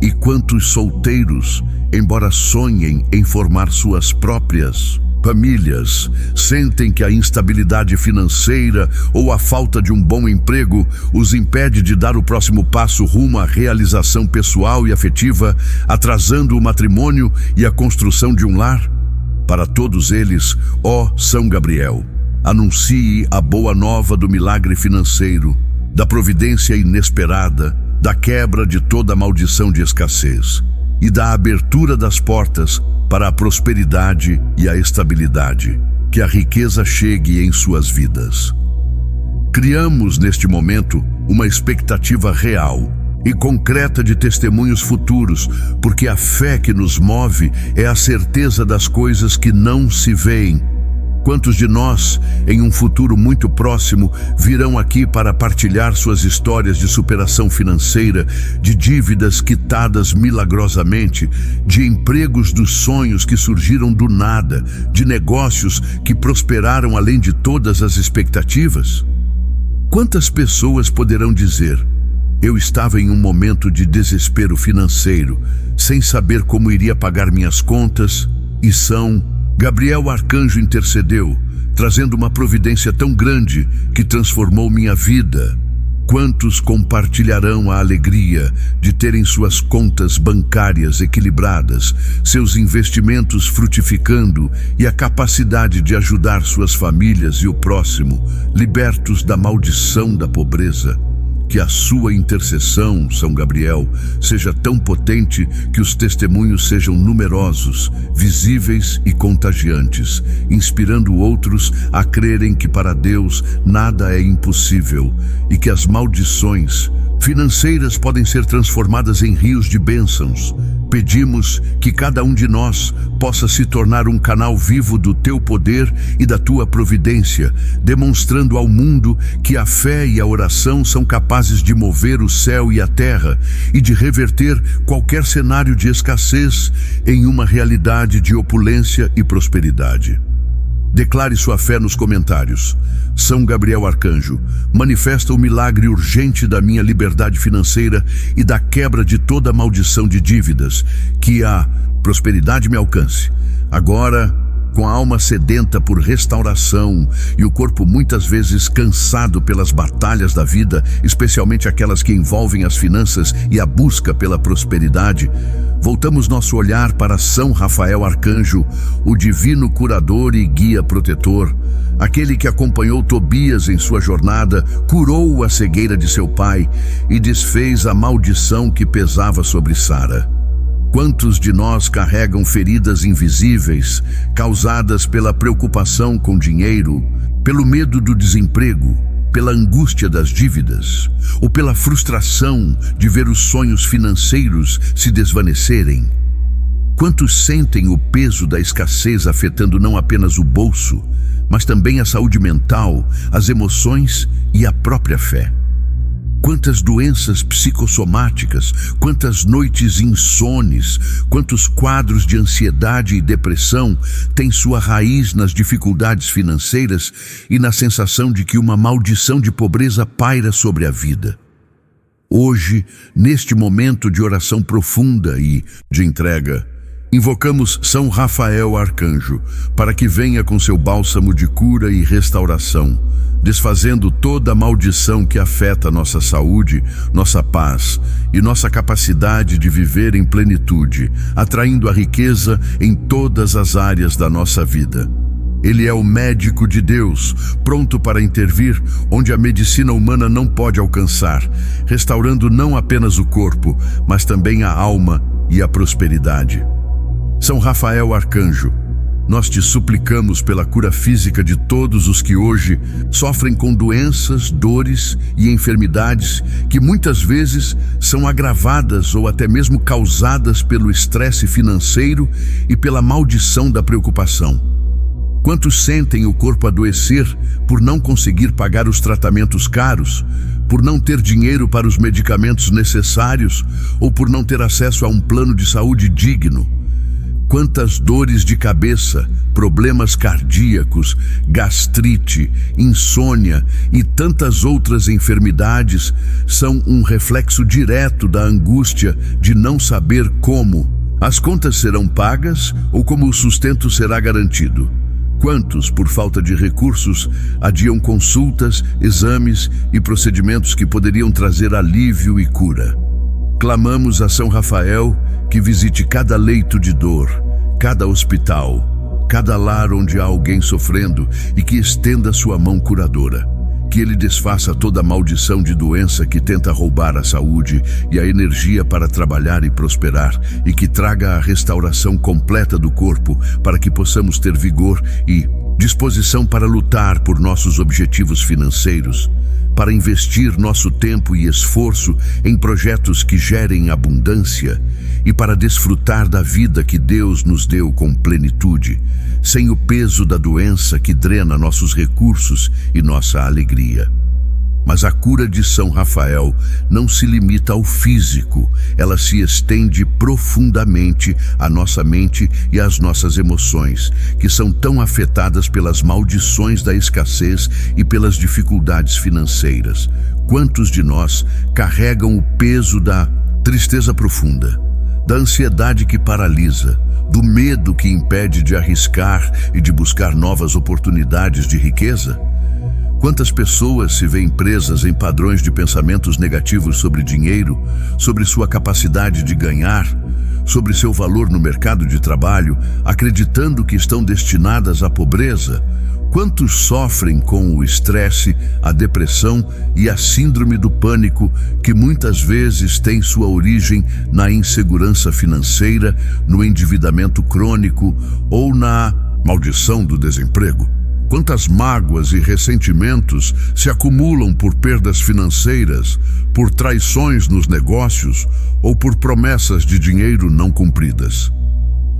E quantos solteiros, embora sonhem em formar suas próprias famílias, sentem que a instabilidade financeira ou a falta de um bom emprego os impede de dar o próximo passo rumo à realização pessoal e afetiva, atrasando o matrimônio e a construção de um lar? Para todos eles, ó São Gabriel, anuncie a boa nova do milagre financeiro, da providência inesperada, da quebra de toda maldição de escassez e da abertura das portas para a prosperidade e a estabilidade, que a riqueza chegue em suas vidas. Criamos neste momento uma expectativa real e concreta de testemunhos futuros, porque a fé que nos move é a certeza das coisas que não se veem. Quantos de nós, em um futuro muito próximo, virão aqui para partilhar suas histórias de superação financeira, de dívidas quitadas milagrosamente, de empregos dos sonhos que surgiram do nada, de negócios que prosperaram além de todas as expectativas? Quantas pessoas poderão dizer: eu estava em um momento de desespero financeiro, sem saber como iria pagar minhas contas, e São Gabriel Arcanjo intercedeu, trazendo uma providência tão grande que transformou minha vida? Quantos compartilharão a alegria de terem suas contas bancárias equilibradas, seus investimentos frutificando e a capacidade de ajudar suas famílias e o próximo, libertos da maldição da pobreza? Que a sua intercessão, São Gabriel, seja tão potente que os testemunhos sejam numerosos, visíveis e contagiantes, inspirando outros a crerem que para Deus nada é impossível e que as maldições financeiras podem ser transformadas em rios de bênçãos. Pedimos que cada um de nós possa se tornar um canal vivo do teu poder e da tua providência, demonstrando ao mundo que a fé e a oração são capazes de mover o céu e a terra e de reverter qualquer cenário de escassez em uma realidade de opulência e prosperidade. Declare sua fé nos comentários. São Gabriel Arcanjo, manifesta o milagre urgente da minha liberdade financeira e da quebra de toda maldição de dívidas, que a prosperidade me alcance. Agora, com a alma sedenta por restauração e o corpo muitas vezes cansado pelas batalhas da vida, especialmente aquelas que envolvem as finanças e a busca pela prosperidade, voltamos nosso olhar para São Rafael Arcanjo, o divino curador e guia protetor, aquele que acompanhou Tobias em sua jornada, curou a cegueira de seu pai e desfez a maldição que pesava sobre Sara. Quantos de nós carregam feridas invisíveis, causadas pela preocupação com dinheiro, pelo medo do desemprego, pela angústia das dívidas, ou pela frustração de ver os sonhos financeiros se desvanecerem? Quantos sentem o peso da escassez afetando não apenas o bolso, mas também a saúde mental, as emoções e a própria fé? Quantas doenças psicossomáticas, quantas noites insones, quantos quadros de ansiedade e depressão têm sua raiz nas dificuldades financeiras e na sensação de que uma maldição de pobreza paira sobre a vida? Hoje, neste momento de oração profunda e de entrega, invocamos São Rafael Arcanjo para que venha com seu bálsamo de cura e restauração, desfazendo toda a maldição que afeta nossa saúde, nossa paz e nossa capacidade de viver em plenitude, atraindo a riqueza em todas as áreas da nossa vida. Ele é o médico de Deus, pronto para intervir onde a medicina humana não pode alcançar, restaurando não apenas o corpo, mas também a alma e a prosperidade. São Rafael Arcanjo, nós te suplicamos pela cura física de todos os que hoje sofrem com doenças, dores e enfermidades que muitas vezes são agravadas ou até mesmo causadas pelo estresse financeiro e pela maldição da preocupação. Quantos sentem o corpo adoecer por não conseguir pagar os tratamentos caros, por não ter dinheiro para os medicamentos necessários ou por não ter acesso a um plano de saúde digno? Quantas dores de cabeça, problemas cardíacos, gastrite, insônia e tantas outras enfermidades são um reflexo direto da angústia de não saber como as contas serão pagas ou como o sustento será garantido. Quantos, por falta de recursos, adiam consultas, exames e procedimentos que poderiam trazer alívio e cura? Clamamos a São Rafael que visite cada leito de dor, cada hospital, cada lar onde há alguém sofrendo e que estenda sua mão curadora. Que ele desfaça toda a maldição de doença que tenta roubar a saúde e a energia para trabalhar e prosperar, e que traga a restauração completa do corpo para que possamos ter vigor e disposição para lutar por nossos objetivos financeiros, para investir nosso tempo e esforço em projetos que gerem abundância e para desfrutar da vida que Deus nos deu com plenitude, sem o peso da doença que drena nossos recursos e nossa alegria. Mas a cura de São Rafael não se limita ao físico, ela se estende profundamente à nossa mente e às nossas emoções, que são tão afetadas pelas maldições da escassez e pelas dificuldades financeiras. Quantos de nós carregam o peso da tristeza profunda, da ansiedade que paralisa, do medo que impede de arriscar e de buscar novas oportunidades de riqueza? Quantas pessoas se veem presas em padrões de pensamentos negativos sobre dinheiro, sobre sua capacidade de ganhar, sobre seu valor no mercado de trabalho, acreditando que estão destinadas à pobreza? Quantos sofrem com o estresse, a depressão e a síndrome do pânico, que muitas vezes tem sua origem na insegurança financeira, no endividamento crônico ou na maldição do desemprego? Quantas mágoas e ressentimentos se acumulam por perdas financeiras, por traições nos negócios ou por promessas de dinheiro não cumpridas?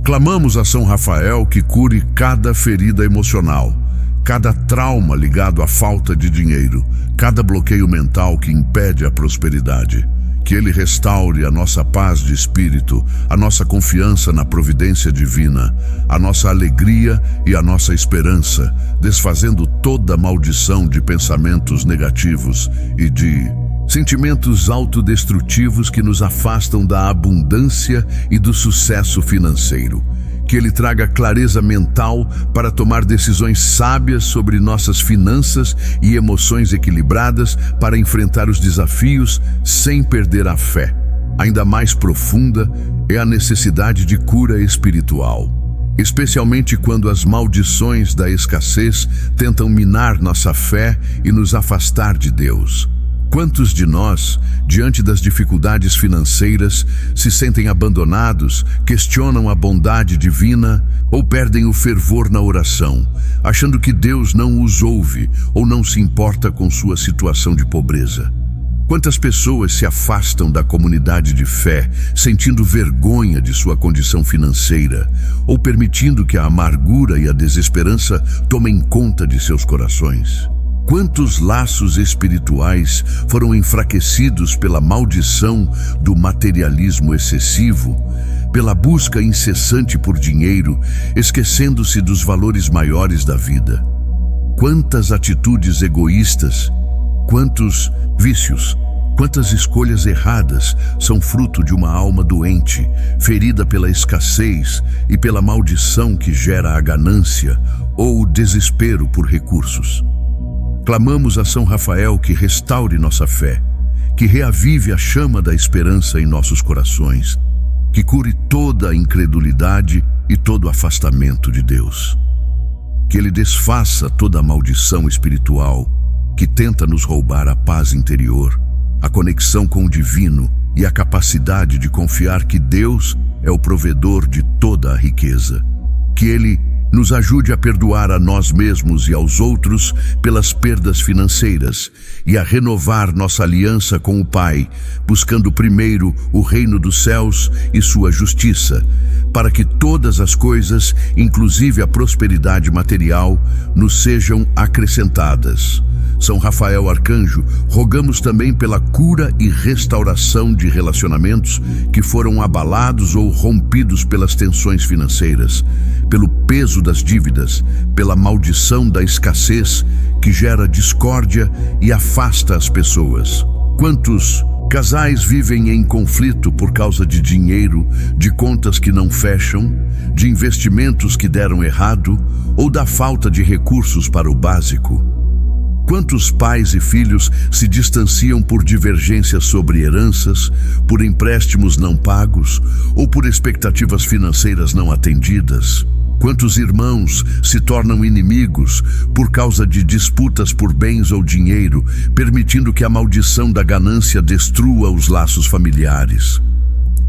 Clamamos a São Rafael que cure cada ferida emocional, cada trauma ligado à falta de dinheiro, cada bloqueio mental que impede a prosperidade. Que ele restaure a nossa paz de espírito, a nossa confiança na providência divina, a nossa alegria e a nossa esperança, desfazendo toda maldição de pensamentos negativos e de sentimentos autodestrutivos que nos afastam da abundância e do sucesso financeiro. Que ele traga clareza mental para tomar decisões sábias sobre nossas finanças e emoções equilibradas para enfrentar os desafios sem perder a fé. Ainda mais profunda é a necessidade de cura espiritual, especialmente quando as maldições da escassez tentam minar nossa fé e nos afastar de Deus. Quantos de nós, diante das dificuldades financeiras, se sentem abandonados, questionam a bondade divina ou perdem o fervor na oração, achando que Deus não os ouve ou não se importa com sua situação de pobreza? Quantas pessoas se afastam da comunidade de fé, sentindo vergonha de sua condição financeira, ou permitindo que a amargura e a desesperança tomem conta de seus corações? Quantos laços espirituais foram enfraquecidos pela maldição do materialismo excessivo, pela busca incessante por dinheiro, esquecendo-se dos valores maiores da vida? Quantas atitudes egoístas, quantos vícios, quantas escolhas erradas são fruto de uma alma doente, ferida pela escassez e pela maldição que gera a ganância ou o desespero por recursos? Clamamos a São Rafael que restaure nossa fé, que reavive a chama da esperança em nossos corações, que cure toda a incredulidade e todo afastamento de Deus. Que ele desfaça toda a maldição espiritual que tenta nos roubar a paz interior, a conexão com o divino e a capacidade de confiar que Deus é o provedor de toda a riqueza. Que ele Nos ajude a perdoar a nós mesmos e aos outros pelas perdas financeiras e a renovar nossa aliança com o Pai, buscando primeiro o reino dos céus e sua justiça, para que todas as coisas, inclusive a prosperidade material, nos sejam acrescentadas. São Rafael Arcanjo, rogamos também pela cura e restauração de relacionamentos que foram abalados ou rompidos pelas tensões financeiras, pelo peso das dívidas, pela maldição da escassez que gera discórdia e afasta as pessoas. Quantos casais vivem em conflito por causa de dinheiro, de contas que não fecham, de investimentos que deram errado ou da falta de recursos para o básico? Quantos pais e filhos se distanciam por divergências sobre heranças, por empréstimos não pagos ou por expectativas financeiras não atendidas? Quantos irmãos se tornam inimigos por causa de disputas por bens ou dinheiro, permitindo que a maldição da ganância destrua os laços familiares?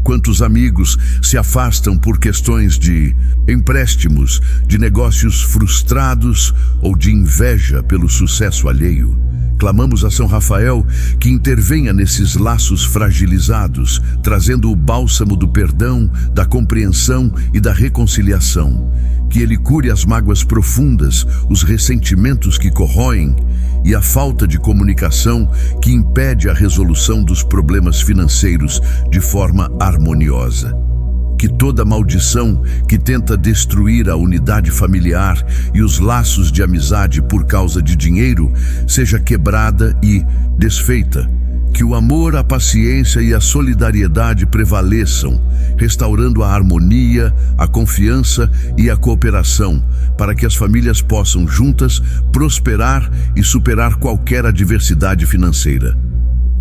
Quantos amigos se afastam por questões de empréstimos, de negócios frustrados ou de inveja pelo sucesso alheio? Clamamos a São Rafael que intervenha nesses laços fragilizados, trazendo o bálsamo do perdão, da compreensão e da reconciliação. Que ele cure as mágoas profundas, os ressentimentos que corroem e a falta de comunicação que impede a resolução dos problemas financeiros de forma harmoniosa. Que toda maldição que tenta destruir a unidade familiar e os laços de amizade por causa de dinheiro seja quebrada e desfeita. Que o amor, a paciência e a solidariedade prevaleçam, restaurando a harmonia, a confiança e a cooperação, para que as famílias possam juntas prosperar e superar qualquer adversidade financeira.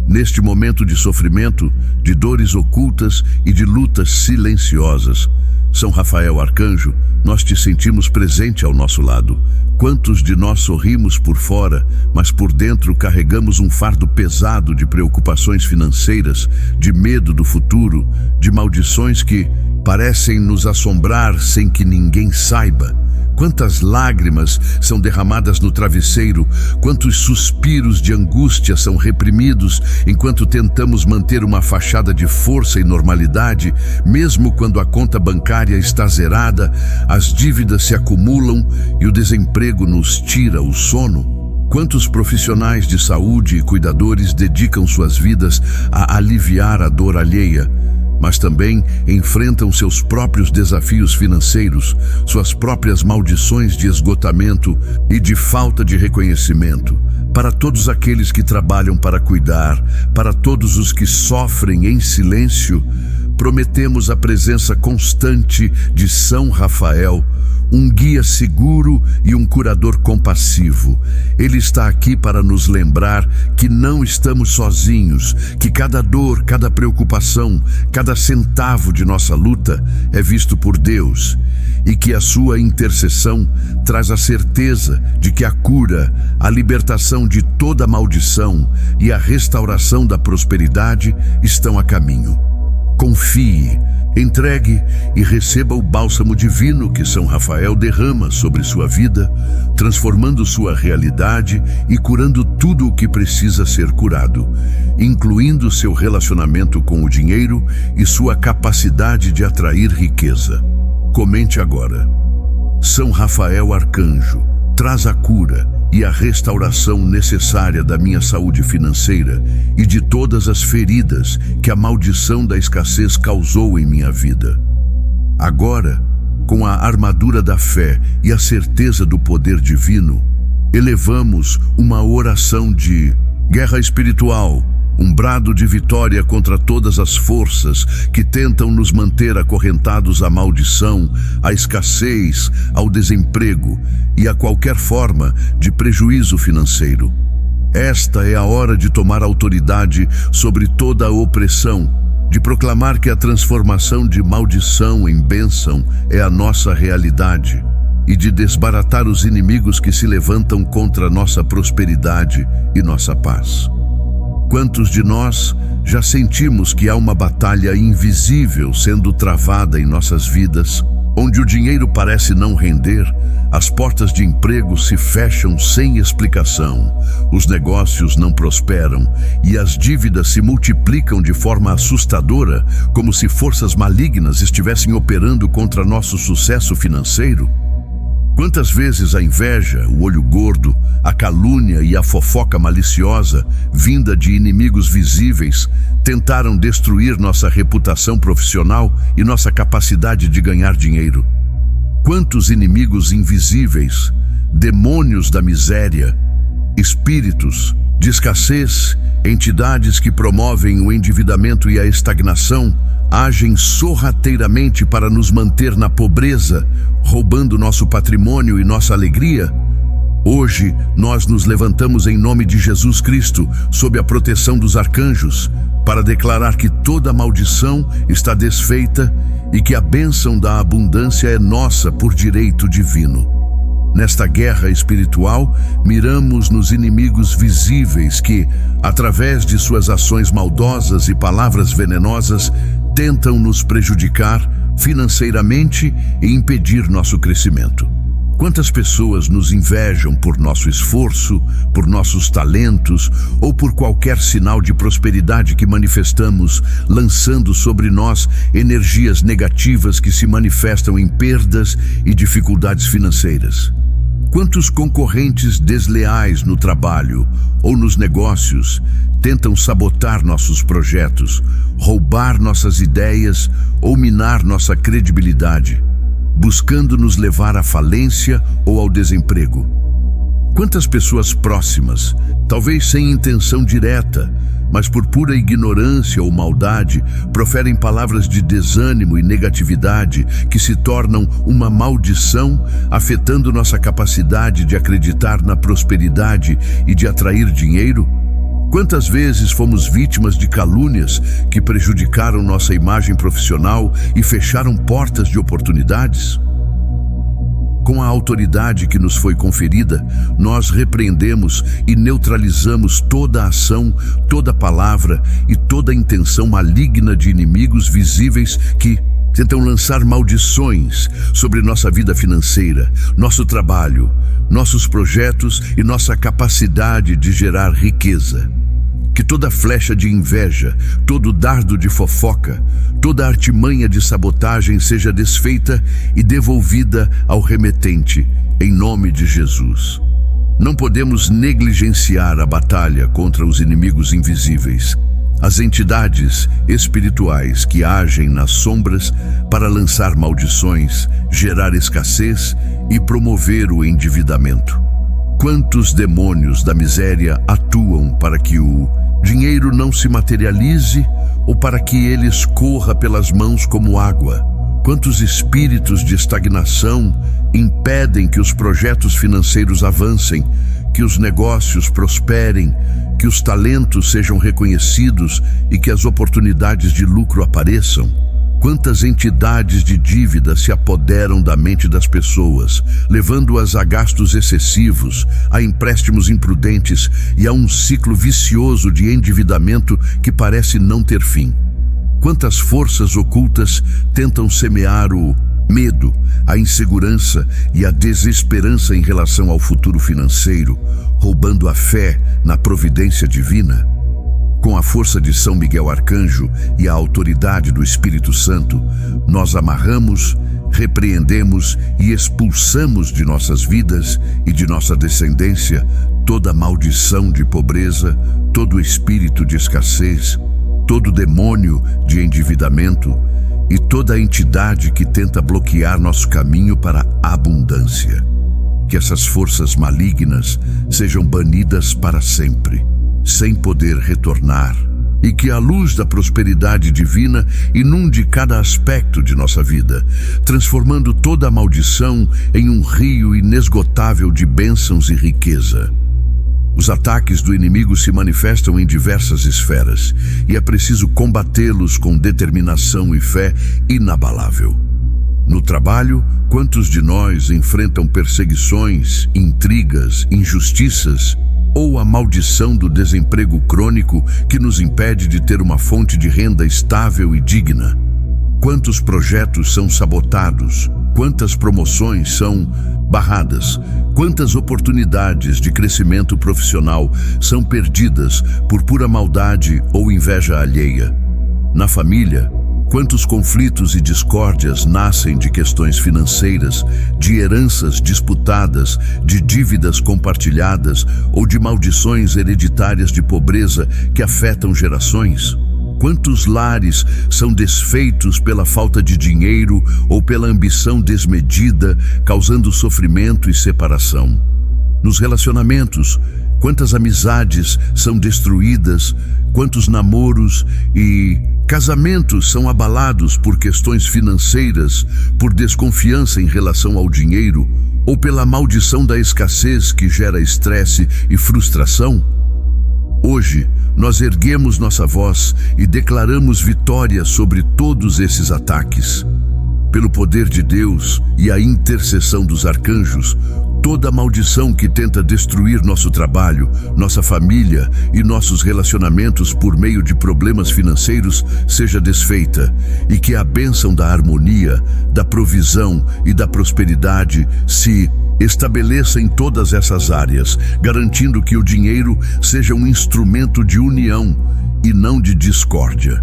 Neste momento de sofrimento, de dores ocultas e de lutas silenciosas, São Rafael Arcanjo, nós te sentimos presente ao nosso lado. Quantos de nós sorrimos por fora, mas por dentro carregamos um fardo pesado de preocupações financeiras, de medo do futuro, de maldições que parecem nos assombrar sem que ninguém saiba? Quantas lágrimas são derramadas no travesseiro, quantos suspiros de angústia são reprimidos enquanto tentamos manter uma fachada de força e normalidade, mesmo quando a conta bancária está zerada, as dívidas se acumulam e o desemprego nos tira o sono? Quantos profissionais de saúde e cuidadores dedicam suas vidas a aliviar a dor alheia, mas também enfrentam seus próprios desafios financeiros, suas próprias maldições de esgotamento e de falta de reconhecimento? Para todos aqueles que trabalham para cuidar, para todos os que sofrem em silêncio, prometemos a presença constante de São Rafael, um guia seguro e um curador compassivo. Ele está aqui para nos lembrar que não estamos sozinhos, que cada dor, cada preocupação, cada centavo de nossa luta é visto por Deus e que a sua intercessão traz a certeza de que a cura, a libertação de toda maldição e a restauração da prosperidade estão a caminho. Confie, entregue e receba o bálsamo divino que São Rafael derrama sobre sua vida, transformando sua realidade e curando tudo o que precisa ser curado, incluindo seu relacionamento com o dinheiro e sua capacidade de atrair riqueza. Comente agora. São Rafael Arcanjo, traz a cura e a restauração necessária da minha saúde financeira e de todas as feridas que a maldição da escassez causou em minha vida. Agora, com a armadura da fé e a certeza do poder divino, elevamos uma oração de guerra espiritual, um brado de vitória contra todas as forças que tentam nos manter acorrentados à maldição, à escassez, ao desemprego e a qualquer forma de prejuízo financeiro. Esta é a hora de tomar autoridade sobre toda a opressão, de proclamar que a transformação de maldição em bênção é a nossa realidade e de desbaratar os inimigos que se levantam contra nossa prosperidade e nossa paz. Quantos de nós já sentimos que há uma batalha invisível sendo travada em nossas vidas, Onde o dinheiro parece não render, as portas de emprego se fecham sem explicação, os negócios não prosperam e as dívidas se multiplicam de forma assustadora, como se forças malignas estivessem operando contra nosso sucesso financeiro. Quantas vezes a inveja, o olho gordo, a calúnia e a fofoca maliciosa, vinda de inimigos visíveis, tentaram destruir nossa reputação profissional e nossa capacidade de ganhar dinheiro? Quantos inimigos invisíveis, demônios da miséria, espíritos de escassez, entidades que promovem o endividamento e a estagnação, agem sorrateiramente para nos manter na pobreza, roubando nosso patrimônio e nossa alegria? Hoje, nós nos levantamos em nome de Jesus Cristo, sob a proteção dos arcanjos, para declarar que toda maldição está desfeita e que a bênção da abundância é nossa por direito divino. Nesta guerra espiritual, miramos nos inimigos visíveis que, através de suas ações maldosas e palavras venenosas, tentam nos prejudicar financeiramente e impedir nosso crescimento. Quantas pessoas nos invejam por nosso esforço, por nossos talentos ou por qualquer sinal de prosperidade que manifestamos, lançando sobre nós energias negativas que se manifestam em perdas e dificuldades financeiras? Quantos concorrentes desleais no trabalho ou nos negócios tentam sabotar nossos projetos, roubar nossas ideias ou minar nossa credibilidade, buscando nos levar à falência ou ao desemprego? Quantas pessoas próximas, talvez sem intenção direta, mas por pura ignorância ou maldade, proferem palavras de desânimo e negatividade que se tornam uma maldição, afetando nossa capacidade de acreditar na prosperidade e de atrair dinheiro? Quantas vezes fomos vítimas de calúnias que prejudicaram nossa imagem profissional e fecharam portas de oportunidades? Com a autoridade que nos foi conferida, nós repreendemos e neutralizamos toda ação, toda palavra e toda intenção maligna de inimigos visíveis que tentam lançar maldições sobre nossa vida financeira, nosso trabalho, nossos projetos e nossa capacidade de gerar riqueza. Que toda flecha de inveja, todo dardo de fofoca, toda artimanha de sabotagem seja desfeita e devolvida ao remetente, em nome de Jesus. Não podemos negligenciar a batalha contra os inimigos invisíveis, as entidades espirituais que agem nas sombras para lançar maldições, gerar escassez e promover o endividamento. Quantos demônios da miséria atuam para que o dinheiro não se materialize ou para que ele escorra pelas mãos como água? Quantos espíritos de estagnação impedem que os projetos financeiros avancem, que os negócios prosperem, que os talentos sejam reconhecidos e que as oportunidades de lucro apareçam? Quantas entidades de dívida se apoderam da mente das pessoas, levando-as a gastos excessivos, a empréstimos imprudentes e a um ciclo vicioso de endividamento que parece não ter fim? Quantas forças ocultas tentam semear o medo, a insegurança e a desesperança em relação ao futuro financeiro, roubando a fé na providência divina? Com a força de São Miguel Arcanjo e a autoridade do Espírito Santo, nós amarramos, repreendemos e expulsamos de nossas vidas e de nossa descendência toda maldição de pobreza, todo espírito de escassez, todo demônio de endividamento e toda entidade que tenta bloquear nosso caminho para a abundância. Que essas forças malignas sejam banidas para sempre, sem poder retornar, e que a luz da prosperidade divina inunde cada aspecto de nossa vida, transformando toda a maldição em um rio inesgotável de bênçãos e riqueza. Os ataques do inimigo se manifestam em diversas esferas, e é preciso combatê-los com determinação e fé inabalável. No trabalho, quantos de nós enfrentam perseguições, intrigas, injustiças, ou a maldição do desemprego crônico que nos impede de ter uma fonte de renda estável e digna? Quantos projetos são sabotados? quantas promoções são barradas, quantas oportunidades de crescimento profissional são perdidas por pura maldade ou inveja alheia. Na família, quantos conflitos e discórdias nascem de questões financeiras, de heranças disputadas, de dívidas compartilhadas ou de maldições hereditárias de pobreza que afetam gerações? Quantos lares são desfeitos pela falta de dinheiro ou pela ambição desmedida, causando sofrimento e separação? Nos relacionamentos, quantas amizades são destruídas, quantos namoros e casamentos são abalados por questões financeiras, por desconfiança em relação ao dinheiro ou pela maldição da escassez que gera estresse e frustração? Hoje, nós erguemos nossa voz e declaramos vitória sobre todos esses ataques. Pelo poder de Deus e a intercessão dos arcanjos, toda maldição que tenta destruir nosso trabalho, nossa família e nossos relacionamentos por meio de problemas financeiros seja desfeita, e que a bênção da harmonia, da provisão e da prosperidade se estabeleça em todas essas áreas, garantindo que o dinheiro seja um instrumento de união e não de discórdia.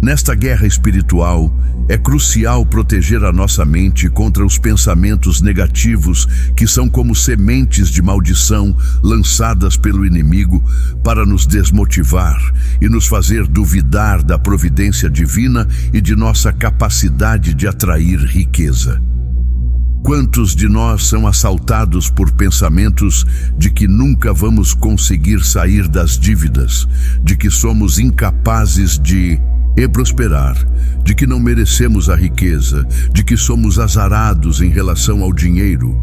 Nesta guerra espiritual, é crucial proteger a nossa mente contra os pensamentos negativos que são como sementes de maldição lançadas pelo inimigo para nos desmotivar e nos fazer duvidar da providência divina e de nossa capacidade de atrair riqueza. Quantos de nós são assaltados por pensamentos de que nunca vamos conseguir sair das dívidas, de que somos incapazes de prosperar, de que não merecemos a riqueza, de que somos azarados em relação ao dinheiro?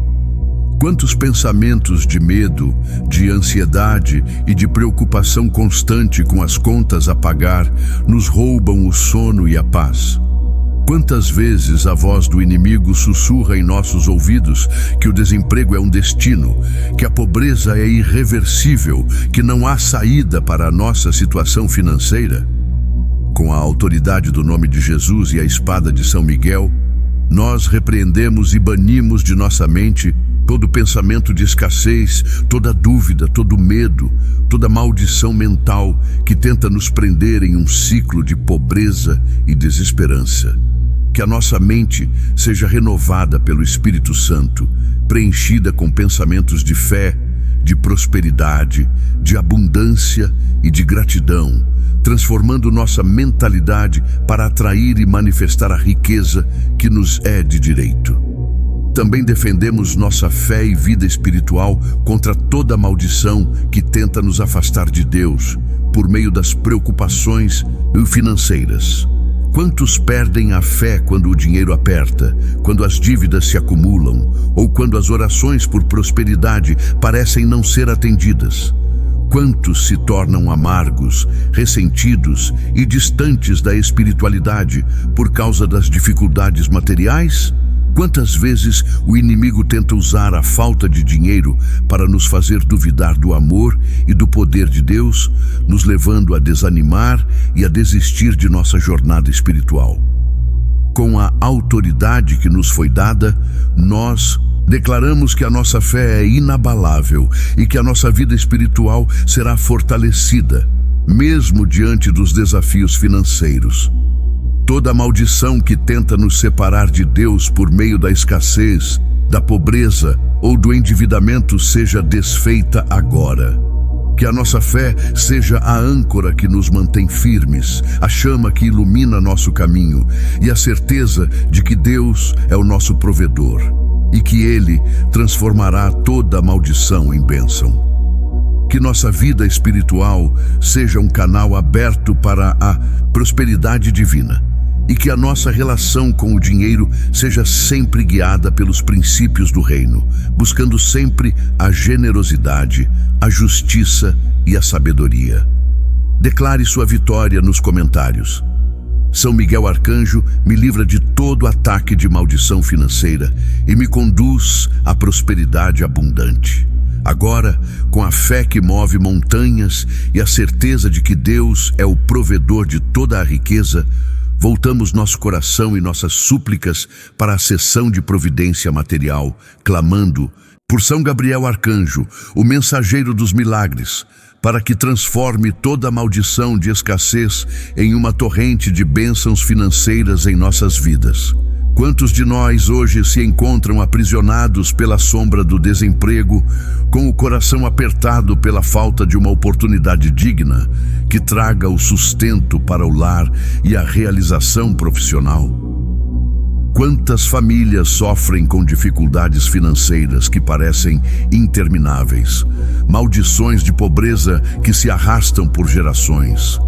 Quantos pensamentos de medo, de ansiedade e de preocupação constante com as contas a pagar nos roubam o sono e a paz? Quantas vezes a voz do inimigo sussurra em nossos ouvidos que o desemprego é um destino, que a pobreza é irreversível, que não há saída para a nossa situação financeira? Com a autoridade do nome de Jesus e a espada de São Miguel, nós repreendemos e banimos de nossa mente todo pensamento de escassez, toda dúvida, todo medo, toda maldição mental que tenta nos prender em um ciclo de pobreza e desesperança. Que a nossa mente seja renovada pelo Espírito Santo, preenchida com pensamentos de fé, de prosperidade, de abundância e de gratidão, transformando nossa mentalidade para atrair e manifestar a riqueza que nos é de direito. Também defendemos nossa fé e vida espiritual contra toda maldição que tenta nos afastar de Deus por meio das preocupações financeiras. Quantos perdem a fé quando o dinheiro aperta, quando as dívidas se acumulam ou quando as orações por prosperidade parecem não ser atendidas? Quantos se tornam amargos, ressentidos e distantes da espiritualidade por causa das dificuldades materiais? Quantas vezes o inimigo tenta usar a falta de dinheiro para nos fazer duvidar do amor e do poder de Deus, nos levando a desanimar e a desistir de nossa jornada espiritual? Com a autoridade que nos foi dada, nós declaramos que a nossa fé é inabalável e que a nossa vida espiritual será fortalecida, mesmo diante dos desafios financeiros. Toda maldição que tenta nos separar de Deus por meio da escassez, da pobreza ou do endividamento seja desfeita agora. Que a nossa fé seja a âncora que nos mantém firmes, a chama que ilumina nosso caminho e a certeza de que Deus é o nosso provedor e que Ele transformará toda maldição em bênção. Que nossa vida espiritual seja um canal aberto para a prosperidade divina e que a nossa relação com o dinheiro seja sempre guiada pelos princípios do reino, buscando sempre a generosidade, a justiça e a sabedoria. Declare sua vitória nos comentários. São Miguel Arcanjo me livra de todo ataque de maldição financeira e me conduz à prosperidade abundante. Agora, com a fé que move montanhas e a certeza de que Deus é o provedor de toda a riqueza, voltamos nosso coração e nossas súplicas para a cessão de providência material, clamando por São Gabriel Arcanjo, o mensageiro dos milagres, para que transforme toda maldição de escassez em uma torrente de bênçãos financeiras em nossas vidas. Quantos de nós hoje se encontram aprisionados pela sombra do desemprego, com o coração apertado pela falta de uma oportunidade digna que traga o sustento para o lar e a realização profissional? Quantas famílias sofrem com dificuldades financeiras que parecem intermináveis, maldições de pobreza que se arrastam por gerações,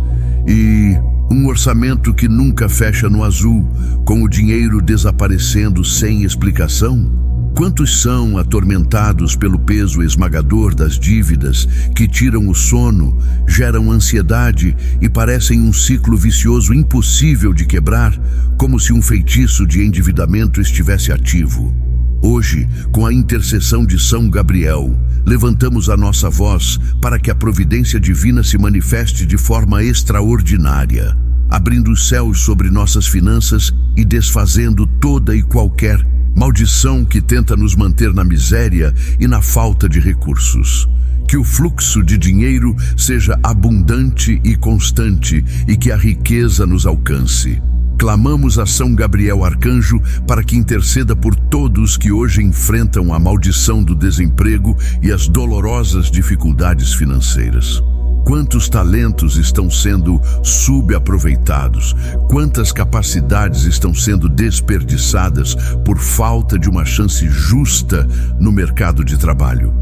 e um orçamento que nunca fecha no azul, com o dinheiro desaparecendo sem explicação? Quantos são atormentados pelo peso esmagador das dívidas que tiram o sono, geram ansiedade e parecem um ciclo vicioso impossível de quebrar, como se um feitiço de endividamento estivesse ativo? Hoje, com a intercessão de São Gabriel, levantamos a nossa voz para que a providência divina se manifeste de forma extraordinária, abrindo os céus sobre nossas finanças e desfazendo toda e qualquer maldição que tenta nos manter na miséria e na falta de recursos. Que o fluxo de dinheiro seja abundante e constante e que a riqueza nos alcance. Clamamos a São Gabriel Arcanjo para que interceda por todos que hoje enfrentam a maldição do desemprego e as dolorosas dificuldades financeiras. Quantos talentos estão sendo subaproveitados? Quantas capacidades estão sendo desperdiçadas por falta de uma chance justa no mercado de trabalho?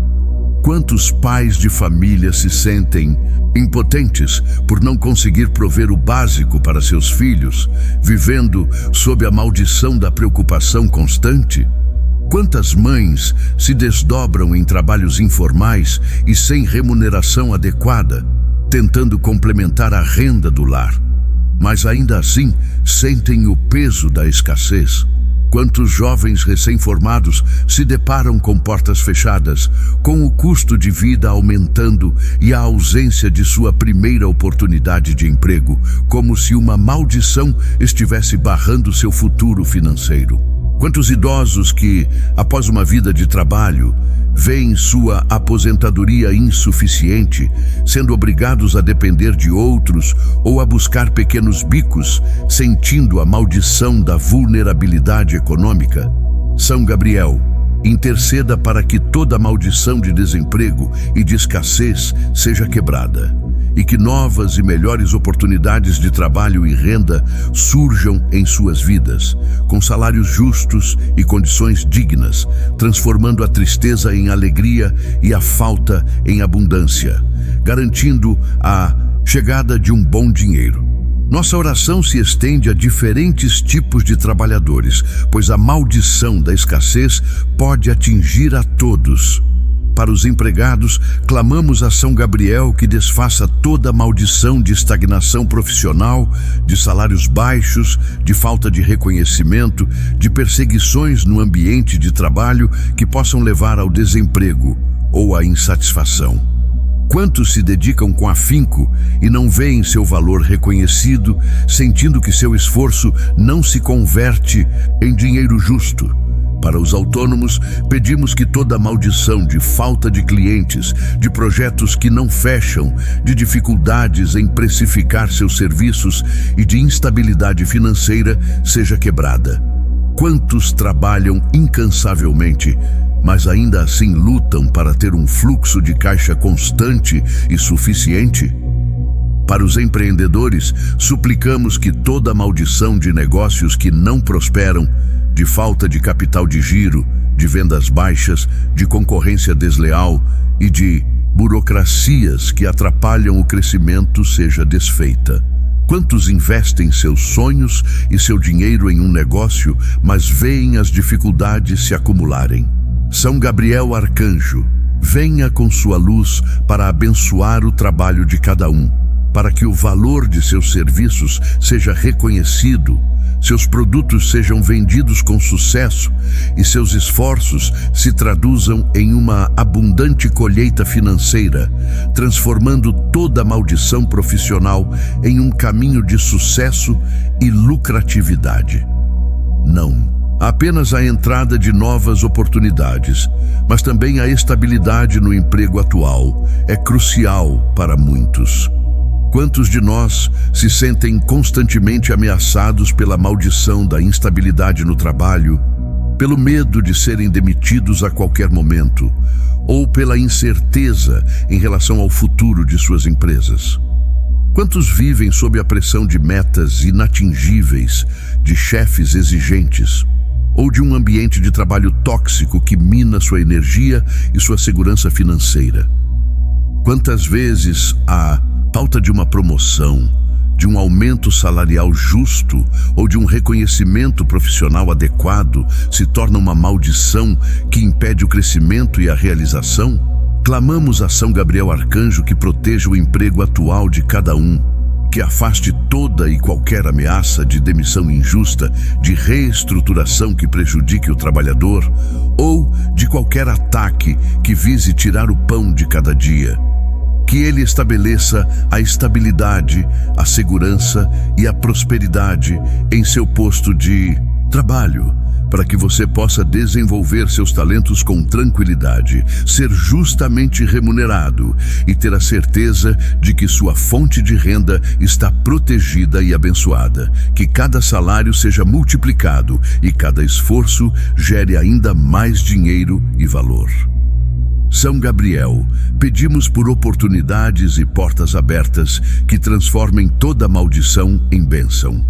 Quantos pais de família se sentem impotentes por não conseguir prover o básico para seus filhos, vivendo sob a maldição da preocupação constante? Quantas mães se desdobram em trabalhos informais e sem remuneração adequada, tentando complementar a renda do lar, mas ainda assim sentem o peso da escassez? Quantos jovens recém-formados se deparam com portas fechadas, com o custo de vida aumentando e a ausência de sua primeira oportunidade de emprego, como se uma maldição estivesse barrando seu futuro financeiro? Quantos idosos que, após uma vida de trabalho, veem sua aposentadoria insuficiente, sendo obrigados a depender de outros ou a buscar pequenos bicos, sentindo a maldição da vulnerabilidade econômica? São Gabriel, interceda para que toda maldição de desemprego e de escassez seja quebrada, e que novas e melhores oportunidades de trabalho e renda surjam em suas vidas, com salários justos e condições dignas, transformando a tristeza em alegria e a falta em abundância, garantindo a chegada de um bom dinheiro. Nossa oração se estende a diferentes tipos de trabalhadores, pois a maldição da escassez pode atingir a todos. Para os empregados, clamamos a São Gabriel que desfaça toda a maldição de estagnação profissional, de salários baixos, de falta de reconhecimento, de perseguições no ambiente de trabalho que possam levar ao desemprego ou à insatisfação. Quantos se dedicam com afinco e não veem seu valor reconhecido, sentindo que seu esforço não se converte em dinheiro justo? Para os autônomos, pedimos que toda maldição de falta de clientes, de projetos que não fecham, de dificuldades em precificar seus serviços e de instabilidade financeira seja quebrada. Quantos trabalham incansavelmente, mas ainda assim lutam para ter um fluxo de caixa constante e suficiente? Para os empreendedores, suplicamos que toda maldição de negócios que não prosperam, de falta de capital de giro, de vendas baixas, de concorrência desleal e de burocracias que atrapalham o crescimento seja desfeita. Quantos investem seus sonhos e seu dinheiro em um negócio, mas veem as dificuldades se acumularem? São Gabriel Arcanjo, venha com sua luz para abençoar o trabalho de cada um, para que o valor de seus serviços seja reconhecido, seus produtos sejam vendidos com sucesso e seus esforços se traduzam em uma abundante colheita financeira, transformando toda maldição profissional em um caminho de sucesso e lucratividade. Não apenas a entrada de novas oportunidades, mas também a estabilidade no emprego atual é crucial para muitos. Quantos de nós se sentem constantemente ameaçados pela maldição da instabilidade no trabalho, pelo medo de serem demitidos a qualquer momento, ou pela incerteza em relação ao futuro de suas empresas? Quantos vivem sob a pressão de metas inatingíveis, de chefes exigentes, ou de um ambiente de trabalho tóxico que mina sua energia e sua segurança financeira? Quantas vezes a falta de uma promoção, de um aumento salarial justo ou de um reconhecimento profissional adequado se torna uma maldição que impede o crescimento e a realização? Clamamos a São Gabriel Arcanjo que proteja o emprego atual de cada um, que afaste toda e qualquer ameaça de demissão injusta, de reestruturação que prejudique o trabalhador ou de qualquer ataque que vise tirar o pão de cada dia. Que ele estabeleça a estabilidade, a segurança e a prosperidade em seu posto de trabalho, para que você possa desenvolver seus talentos com tranquilidade, ser justamente remunerado e ter a certeza de que sua fonte de renda está protegida e abençoada, que cada salário seja multiplicado e cada esforço gere ainda mais dinheiro e valor. São Gabriel, pedimos por oportunidades e portas abertas que transformem toda maldição em bênção.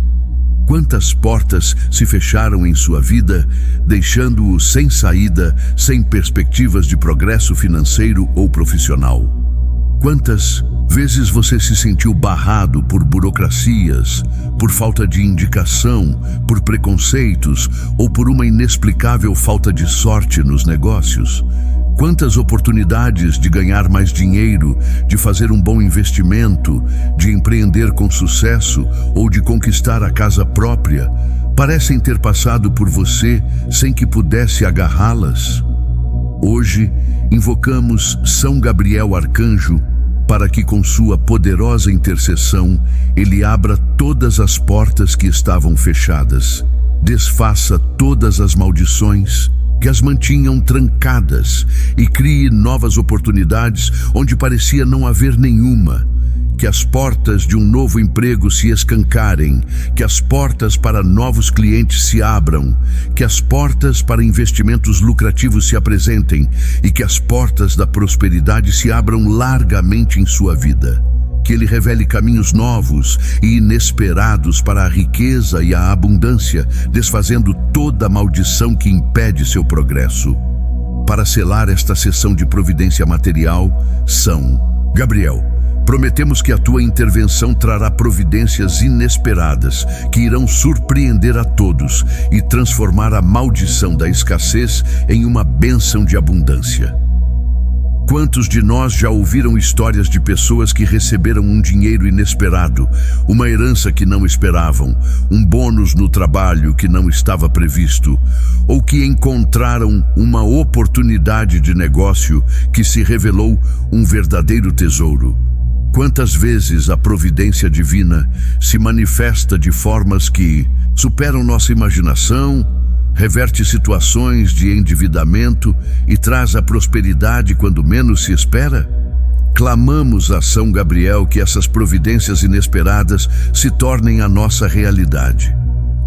Quantas portas se fecharam em sua vida, deixando-o sem saída, sem perspectivas de progresso financeiro ou profissional? Quantas vezes você se sentiu barrado por burocracias, por falta de indicação, por preconceitos ou por uma inexplicável falta de sorte nos negócios? Quantas oportunidades de ganhar mais dinheiro, de fazer um bom investimento, de empreender com sucesso ou de conquistar a casa própria parecem ter passado por você sem que pudesse agarrá-las? Hoje, invocamos São Gabriel Arcanjo para que com sua poderosa intercessão ele abra todas as portas que estavam fechadas, desfaça todas as maldições que as mantinham trancadas e crie novas oportunidades onde parecia não haver nenhuma. Que as portas de um novo emprego se escancarem, que as portas para novos clientes se abram, que as portas para investimentos lucrativos se apresentem e que as portas da prosperidade se abram largamente em sua vida. Que ele revele caminhos novos e inesperados para a riqueza e a abundância, desfazendo toda a maldição que impede seu progresso. Para selar esta sessão de providência material, São Gabriel, prometemos que a tua intervenção trará providências inesperadas que irão surpreender a todos e transformar a maldição da escassez em uma bênção de abundância. Quantos de nós já ouviram histórias de pessoas que receberam um dinheiro inesperado, uma herança que não esperavam, um bônus no trabalho que não estava previsto, ou que encontraram uma oportunidade de negócio que se revelou um verdadeiro tesouro? Quantas vezes a providência divina se manifesta de formas que superam nossa imaginação, reverte situações de endividamento e traz a prosperidade quando menos se espera? Clamamos a São Gabriel que essas providências inesperadas se tornem a nossa realidade.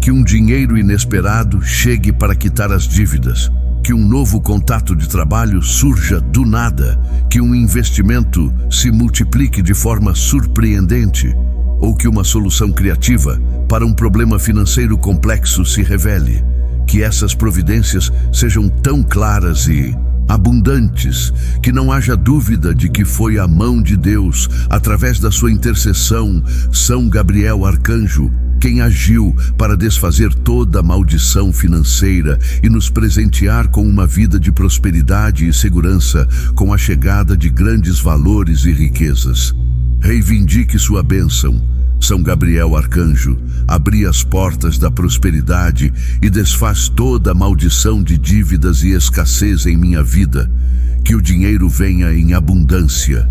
Que um dinheiro inesperado chegue para quitar as dívidas. Que um novo contato de trabalho surja do nada. Que um investimento se multiplique de forma surpreendente. Ou que uma solução criativa para um problema financeiro complexo se revele. Que essas providências sejam tão claras e abundantes que não haja dúvida de que foi a mão de Deus, através da sua intercessão, São Gabriel Arcanjo, quem agiu para desfazer toda a maldição financeira e nos presentear com uma vida de prosperidade e segurança, com a chegada de grandes valores e riquezas. Reivindique sua bênção, São Gabriel Arcanjo, abri as portas da prosperidade e desfaz toda a maldição de dívidas e escassez em minha vida. Que o dinheiro venha em abundância.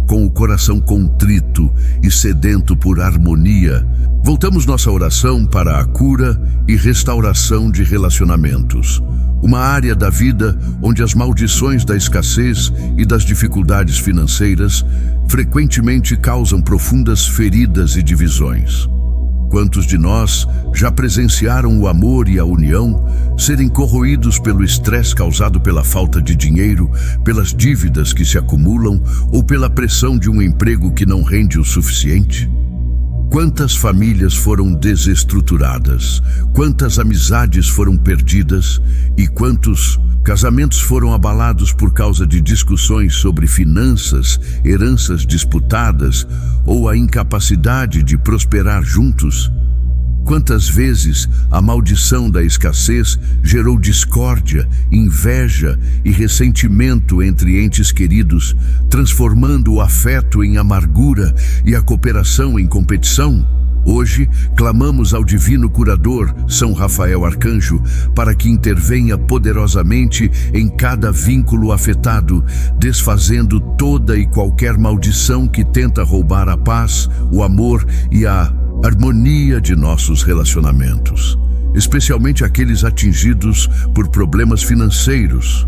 Com o coração contrito e sedento por harmonia, voltamos nossa oração para a cura e restauração de relacionamentos. Uma área da vida onde as maldições da escassez e das dificuldades financeiras frequentemente causam profundas feridas e divisões. Quantos de nós já presenciaram o amor e a união serem corroídos pelo estresse causado pela falta de dinheiro, pelas dívidas que se acumulam ou pela pressão de um emprego que não rende o suficiente? Quantas famílias foram desestruturadas, quantas amizades foram perdidas e quantos casamentos foram abalados por causa de discussões sobre finanças, heranças disputadas ou a incapacidade de prosperar juntos? Quantas vezes a maldição da escassez gerou discórdia, inveja e ressentimento entre entes queridos, transformando o afeto em amargura e a cooperação em competição? Hoje, clamamos ao Divino Curador, São Rafael Arcanjo, para que intervenha poderosamente em cada vínculo afetado, desfazendo toda e qualquer maldição que tenta roubar a paz, o amor e a harmonia de nossos relacionamentos, especialmente aqueles atingidos por problemas financeiros.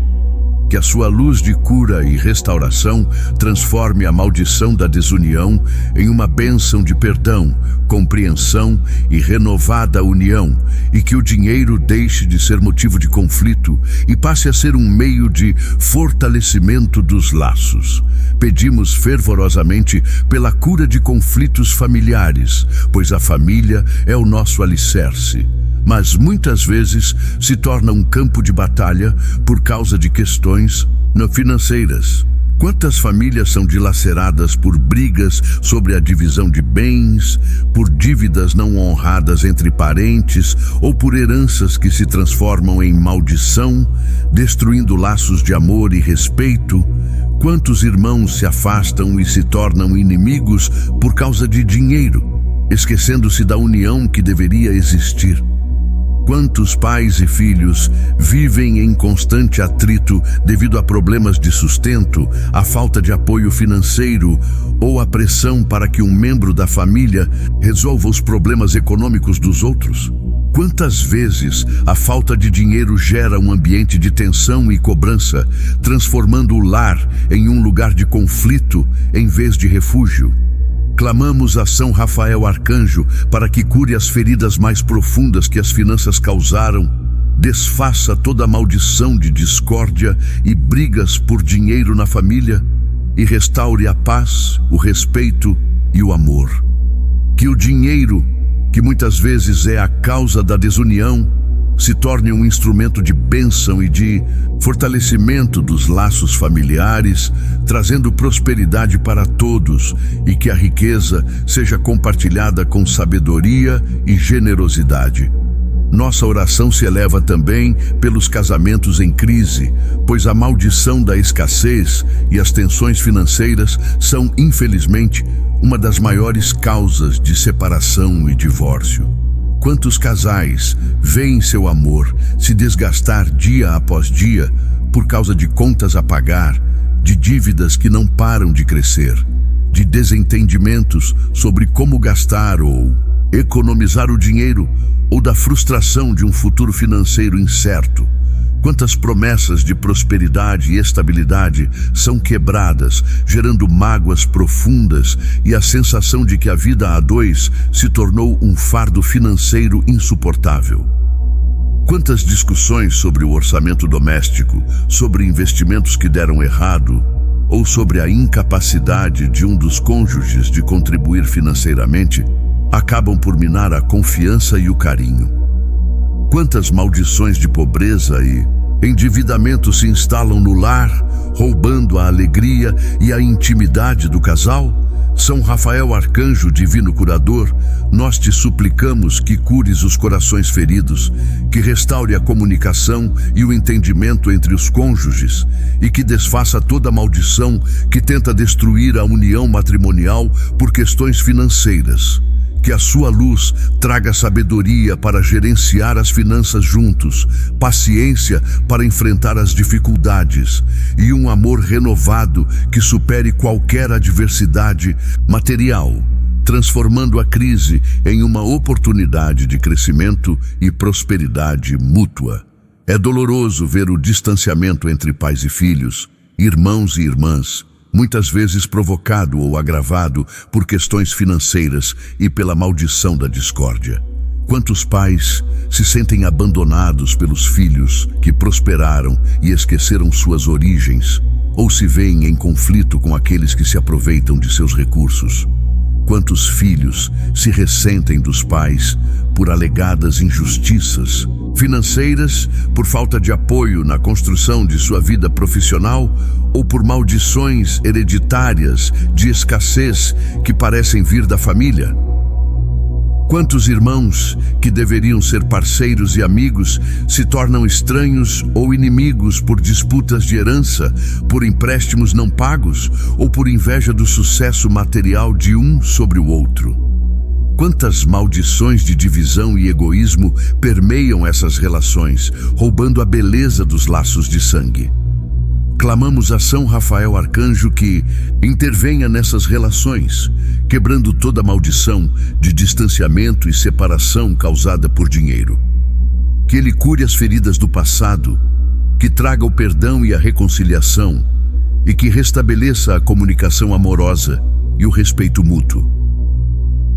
Que a sua luz de cura e restauração transforme a maldição da desunião em uma bênção de perdão, compreensão e renovada união, e que o dinheiro deixe de ser motivo de conflito e passe a ser um meio de fortalecimento dos laços. Pedimos fervorosamente pela cura de conflitos familiares, pois a família é o nosso alicerce. Mas muitas vezes se torna um campo de batalha por causa de questões não financeiras. Quantas famílias são dilaceradas por brigas sobre a divisão de bens, por dívidas não honradas entre parentes ou por heranças que se transformam em maldição, destruindo laços de amor e respeito? Quantos irmãos se afastam e se tornam inimigos por causa de dinheiro, esquecendo-se da união que deveria existir? Quantos pais e filhos vivem em constante atrito devido a problemas de sustento, a falta de apoio financeiro ou a pressão para que um membro da família resolva os problemas econômicos dos outros? Quantas vezes a falta de dinheiro gera um ambiente de tensão e cobrança, transformando o lar em um lugar de conflito em vez de refúgio? Clamamos a São Rafael Arcanjo para que cure as feridas mais profundas que as finanças causaram, desfaça toda a maldição de discórdia e brigas por dinheiro na família e restaure a paz, o respeito e o amor. Que o dinheiro, que muitas vezes é a causa da desunião, se torne um instrumento de bênção e de fortalecimento dos laços familiares, trazendo prosperidade para todos, e que a riqueza seja compartilhada com sabedoria e generosidade. Nossa oração se eleva também pelos casamentos em crise, pois a maldição da escassez e as tensões financeiras são, infelizmente, uma das maiores causas de separação e divórcio. Quantos casais veem seu amor se desgastar dia após dia por causa de contas a pagar, de dívidas que não param de crescer, de desentendimentos sobre como gastar ou economizar o dinheiro, ou da frustração de um futuro financeiro incerto? Quantas promessas de prosperidade e estabilidade são quebradas, gerando mágoas profundas e a sensação de que a vida a dois se tornou um fardo financeiro insuportável? Quantas discussões sobre o orçamento doméstico, sobre investimentos que deram errado, ou sobre a incapacidade de um dos cônjuges de contribuir financeiramente, acabam por minar a confiança e o carinho? Quantas maldições de pobreza e endividamento se instalam no lar, roubando a alegria e a intimidade do casal? São Rafael Arcanjo, Divino Curador, nós te suplicamos que cures os corações feridos, que restaure a comunicação e o entendimento entre os cônjuges e que desfaça toda maldição que tenta destruir a união matrimonial por questões financeiras. Que a sua luz traga sabedoria para gerenciar as finanças juntos, paciência para enfrentar as dificuldades e um amor renovado que supere qualquer adversidade material, transformando a crise em uma oportunidade de crescimento e prosperidade mútua. É doloroso ver o distanciamento entre pais e filhos, irmãos e irmãs, muitas vezes provocado ou agravado por questões financeiras e pela maldição da discórdia. Quantos pais se sentem abandonados pelos filhos que prosperaram e esqueceram suas origens, ou se veem em conflito com aqueles que se aproveitam de seus recursos? Quantos filhos se ressentem dos pais por alegadas injustiças financeiras, por falta de apoio na construção de sua vida profissional ou por maldições hereditárias de escassez que parecem vir da família? Quantos irmãos que deveriam ser parceiros e amigos se tornam estranhos ou inimigos por disputas de herança, por empréstimos não pagos ou por inveja do sucesso material de um sobre o outro? Quantas maldições de divisão e egoísmo permeiam essas relações, roubando a beleza dos laços de sangue? Clamamos a São Rafael Arcanjo que intervenha nessas relações, quebrando toda maldição de distanciamento e separação causada por dinheiro. Que ele cure as feridas do passado, que traga o perdão e a reconciliação e que restabeleça a comunicação amorosa e o respeito mútuo.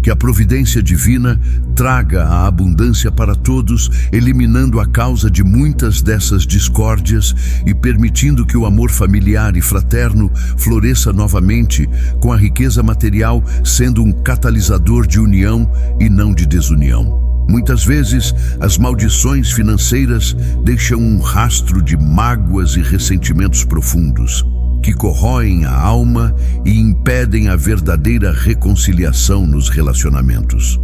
Que a providência divina traga a abundância para todos, eliminando a causa de muitas dessas discórdias e permitindo que o amor familiar e fraterno floresça novamente, com a riqueza material sendo um catalisador de união e não de desunião. Muitas vezes, as maldições financeiras deixam um rastro de mágoas e ressentimentos profundos, que corroem a alma e impedem a verdadeira reconciliação nos relacionamentos.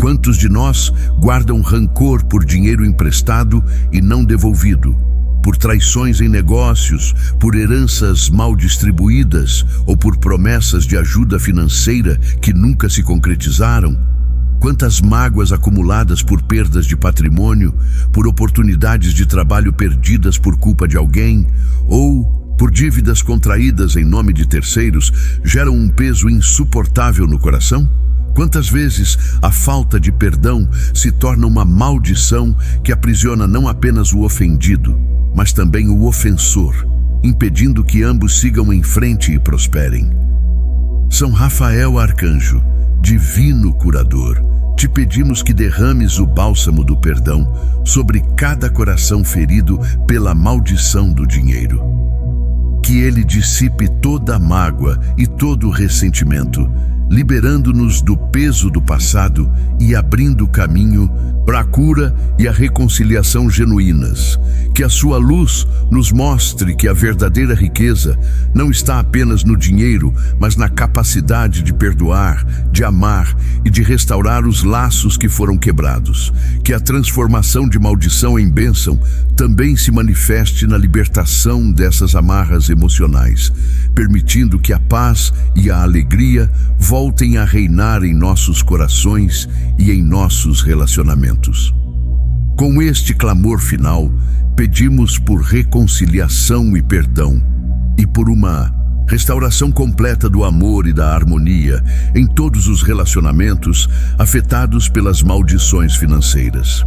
Quantos de nós guardam rancor por dinheiro emprestado e não devolvido, por traições em negócios, por heranças mal distribuídas ou por promessas de ajuda financeira que nunca se concretizaram? Quantas mágoas acumuladas por perdas de patrimônio, por oportunidades de trabalho perdidas por culpa de alguém ou por dívidas contraídas em nome de terceiros, geram um peso insuportável no coração? Quantas vezes a falta de perdão se torna uma maldição que aprisiona não apenas o ofendido, mas também o ofensor, impedindo que ambos sigam em frente e prosperem? São Rafael Arcanjo, divino curador, te pedimos que derrames o bálsamo do perdão sobre cada coração ferido pela maldição do dinheiro. Que ele dissipe toda a mágoa e todo o ressentimento, liberando-nos do peso do passado e abrindo caminho para a cura e a reconciliação genuínas. Que a sua luz nos mostre que a verdadeira riqueza não está apenas no dinheiro, mas na capacidade de perdoar, de amar e de restaurar os laços que foram quebrados. Que a transformação de maldição em bênção também se manifeste na libertação dessas amarras emocionais, permitindo que a paz e a alegria voltem a reinar em nossos corações e em nossos relacionamentos. Com este clamor final, pedimos por reconciliação e perdão, e por uma restauração completa do amor e da harmonia em todos os relacionamentos afetados pelas maldições financeiras.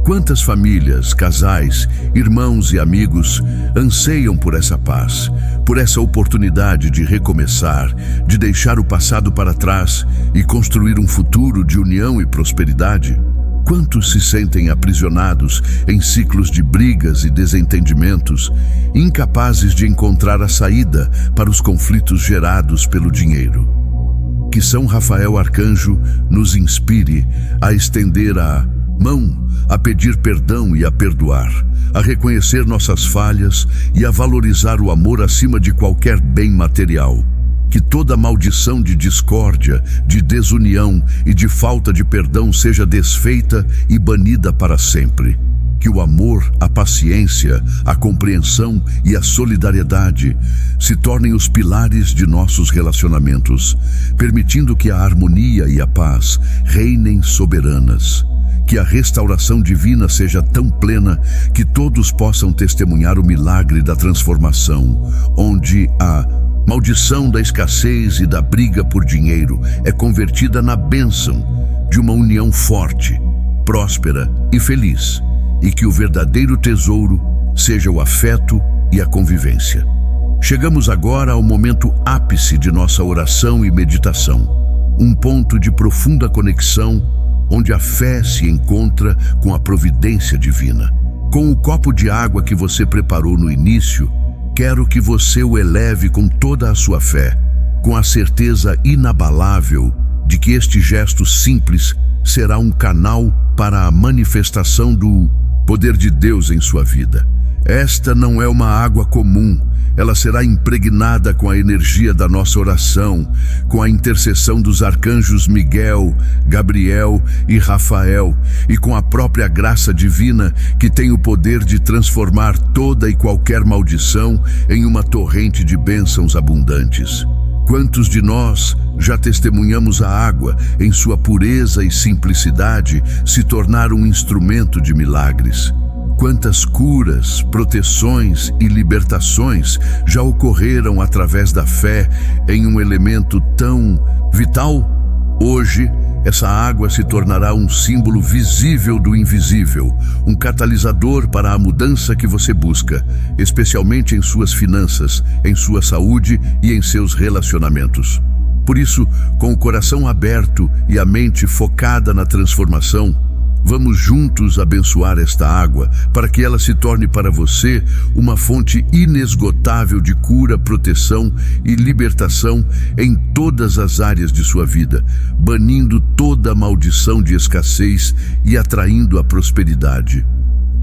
Quantas famílias, casais, irmãos e amigos anseiam por essa paz, por essa oportunidade de recomeçar, de deixar o passado para trás e construir um futuro de união e prosperidade? Quantos se sentem aprisionados em ciclos de brigas e desentendimentos, incapazes de encontrar a saída para os conflitos gerados pelo dinheiro? Que São Rafael Arcanjo nos inspire a estender a mão, a pedir perdão e a perdoar, a reconhecer nossas falhas e a valorizar o amor acima de qualquer bem material. Que toda maldição de discórdia, de desunião e de falta de perdão seja desfeita e banida para sempre. que o amor, a paciência, a compreensão e a solidariedade se tornem os pilares de nossos relacionamentos, permitindo que a harmonia e a paz reinem soberanas. Que a restauração divina seja tão plena que todos possam testemunhar o milagre da transformação, onde a maldição da escassez e da briga por dinheiro é convertida na bênção de uma união forte, próspera e feliz, e que o verdadeiro tesouro seja o afeto e a convivência. Chegamos agora ao momento ápice de nossa oração e meditação, um ponto de profunda conexão onde a fé se encontra com a providência divina. Com o copo de água que você preparou no início, quero que você o eleve com toda a sua fé, com a certeza inabalável de que este gesto simples será um canal para a manifestação do poder de Deus em sua vida. Esta não é uma água comum, ela será impregnada com a energia da nossa oração, com a intercessão dos arcanjos Miguel, Gabriel e Rafael, e com a própria graça divina que tem o poder de transformar toda e qualquer maldição em uma torrente de bênçãos abundantes. Quantos de nós já testemunhamos a água, em sua pureza e simplicidade, se tornar um instrumento de milagres? Quantas curas, proteções e libertações já ocorreram através da fé em um elemento tão vital? Hoje, essa água se tornará um símbolo visível do invisível, um catalisador para a mudança que você busca, especialmente em suas finanças, em sua saúde e em seus relacionamentos. Por isso, com o coração aberto e a mente focada na transformação, vamos juntos abençoar esta água para que ela se torne para você uma fonte inesgotável de cura, proteção e libertação em todas as áreas de sua vida, banindo toda a maldição de escassez e atraindo a prosperidade.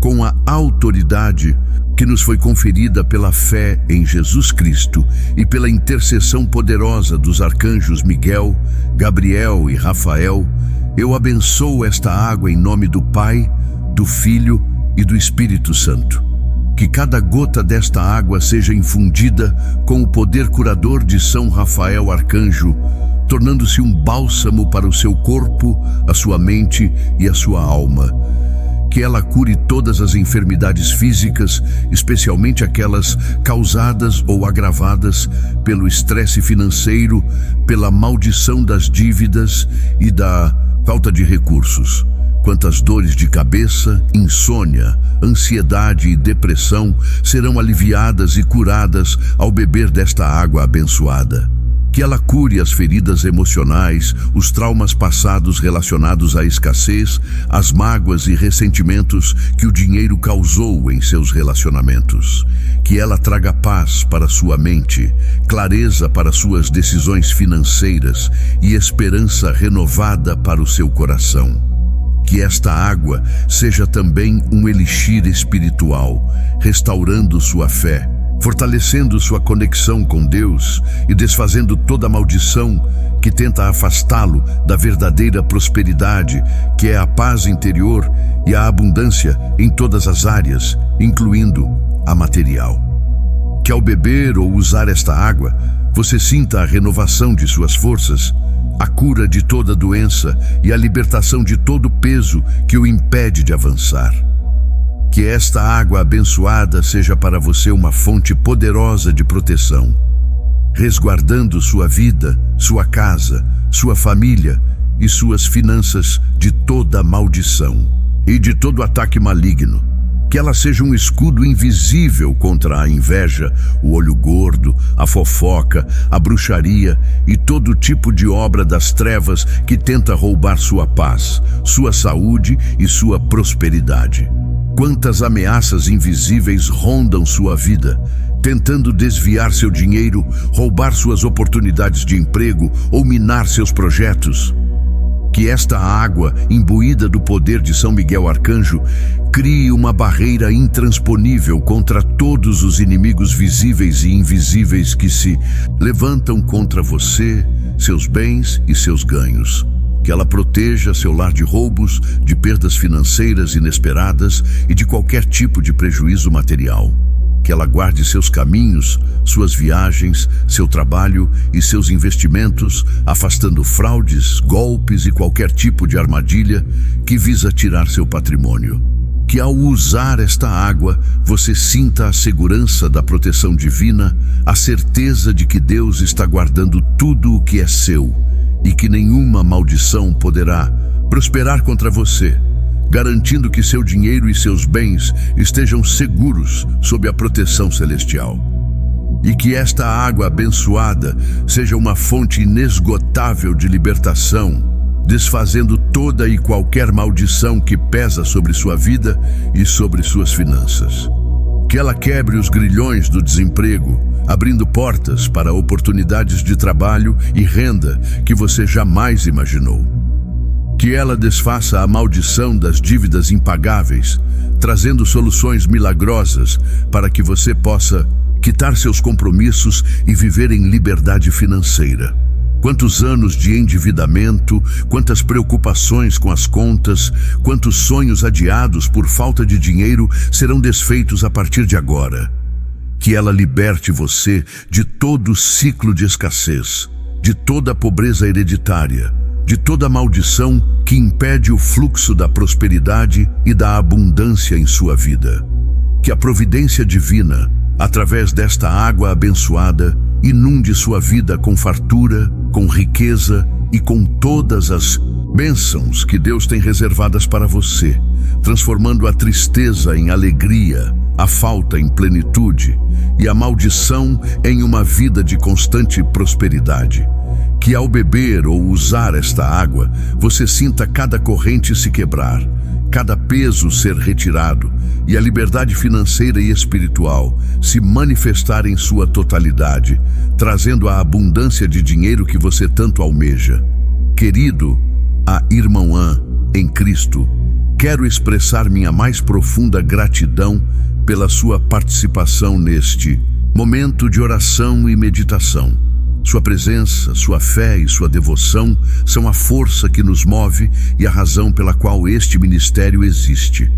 Com a autoridade que nos foi conferida pela fé em Jesus Cristo e pela intercessão poderosa dos arcanjos Miguel, Gabriel e Rafael, eu abençoo esta água em nome do Pai, do Filho e do Espírito Santo. Que cada gota desta água seja infundida com o poder curador de São Rafael Arcanjo, tornando-se um bálsamo para o seu corpo, a sua mente e a sua alma. Que ela cure todas as enfermidades físicas, especialmente aquelas causadas ou agravadas pelo estresse financeiro, pela maldição das dívidas e da falta de recursos. Quantas dores de cabeça, insônia, ansiedade e depressão serão aliviadas e curadas ao beber desta água abençoada. Que ela cure as feridas emocionais, os traumas passados relacionados à escassez, as mágoas e ressentimentos que o dinheiro causou em seus relacionamentos. Que ela traga paz para sua mente, clareza para suas decisões financeiras e esperança renovada para o seu coração. Que esta água seja também um elixir espiritual, restaurando sua fé, fortalecendo sua conexão com Deus e desfazendo toda maldição que tenta afastá-lo da verdadeira prosperidade, que é a paz interior e a abundância em todas as áreas, incluindo a material. Que ao beber ou usar esta água, você sinta a renovação de suas forças, a cura de toda doença e a libertação de todo peso que o impede de avançar. Que esta água abençoada seja para você uma fonte poderosa de proteção, resguardando sua vida, sua casa, sua família e suas finanças de toda maldição e de todo ataque maligno. Que ela seja um escudo invisível contra a inveja, o olho gordo, a fofoca, a bruxaria e todo tipo de obra das trevas que tenta roubar sua paz, sua saúde e sua prosperidade. Quantas ameaças invisíveis rondam sua vida, tentando desviar seu dinheiro, roubar suas oportunidades de emprego ou minar seus projetos. Que esta água, imbuída do poder de São Miguel Arcanjo, crie uma barreira intransponível contra todos os inimigos visíveis e invisíveis que se levantam contra você, seus bens e seus ganhos. Que ela proteja seu lar de roubos, de perdas financeiras inesperadas e de qualquer tipo de prejuízo material. Que ela guarde seus caminhos, suas viagens, seu trabalho e seus investimentos, afastando fraudes, golpes e qualquer tipo de armadilha que visa tirar seu patrimônio. Que ao usar esta água, você sinta a segurança da proteção divina, a certeza de que Deus está guardando tudo o que é seu e que nenhuma maldição poderá prosperar contra você, garantindo que seu dinheiro e seus bens estejam seguros sob a proteção celestial. E que esta água abençoada seja uma fonte inesgotável de libertação, desfazendo toda e qualquer maldição que pesa sobre sua vida e sobre suas finanças. Que ela quebre os grilhões do desemprego, abrindo portas para oportunidades de trabalho e renda que você jamais imaginou. Que ela desfaça a maldição das dívidas impagáveis, trazendo soluções milagrosas para que você possa quitar seus compromissos e viver em liberdade financeira. Quantos anos de endividamento, quantas preocupações com as contas, quantos sonhos adiados por falta de dinheiro serão desfeitos a partir de agora. Que ela liberte você de todo o ciclo de escassez, de toda a pobreza hereditária, de toda a maldição que impede o fluxo da prosperidade e da abundância em sua vida. Que a providência divina, através desta água abençoada, inunde sua vida com fartura, com riqueza e com todas as bênçãos que Deus tem reservadas para você, transformando a tristeza em alegria, a falta em plenitude e a maldição em uma vida de constante prosperidade. Que ao beber ou usar esta água, você sinta cada corrente se quebrar, cada peso ser retirado e a liberdade financeira e espiritual se manifestar em sua totalidade, trazendo a abundância de dinheiro que você tanto almeja. Querido, a irmã em Cristo, quero expressar minha mais profunda gratidão pela sua participação neste momento de oração e meditação. Sua presença, sua fé e sua devoção são a força que nos move e a razão pela qual este ministério existe.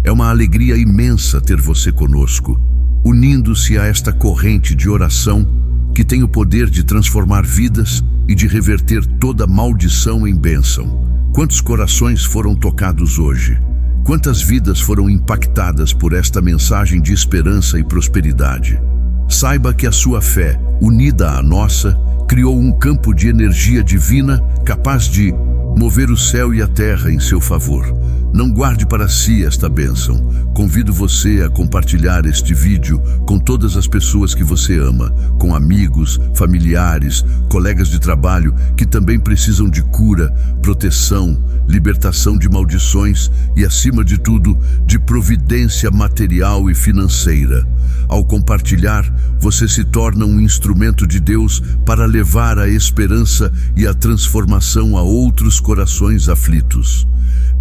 É uma alegria imensa ter você conosco, unindo-se a esta corrente de oração que tem o poder de transformar vidas e de reverter toda maldição em bênção. Quantos corações foram tocados hoje? Quantas vidas foram impactadas por esta mensagem de esperança e prosperidade? Saiba que a sua fé, unida à nossa, criou um campo de energia divina capaz de mover o céu e a terra em seu favor. Não guarde para si esta bênção. Convido você a compartilhar este vídeo com todas as pessoas que você ama, com amigos, familiares, colegas de trabalho que também precisam de cura, proteção, libertação de maldições e, acima de tudo, de providência material e financeira. Ao compartilhar, você se torna um instrumento de Deus para levar a esperança e a transformação a outros corações aflitos.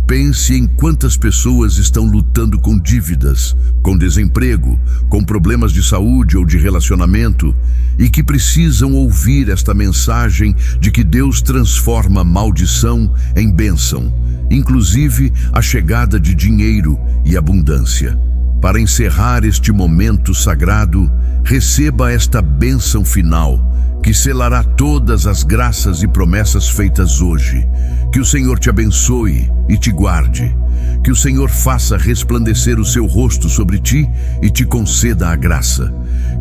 Pense em quantas pessoas estão lutando com dívidas, com desemprego, com problemas de saúde ou de relacionamento e que precisam ouvir esta mensagem de que Deus transforma maldição em bênção, inclusive a chegada de dinheiro e abundância. Para encerrar este momento sagrado, receba esta bênção final, que selará todas as graças e promessas feitas hoje. Que o Senhor te abençoe e te guarde. Que o Senhor faça resplandecer o seu rosto sobre ti e te conceda a graça.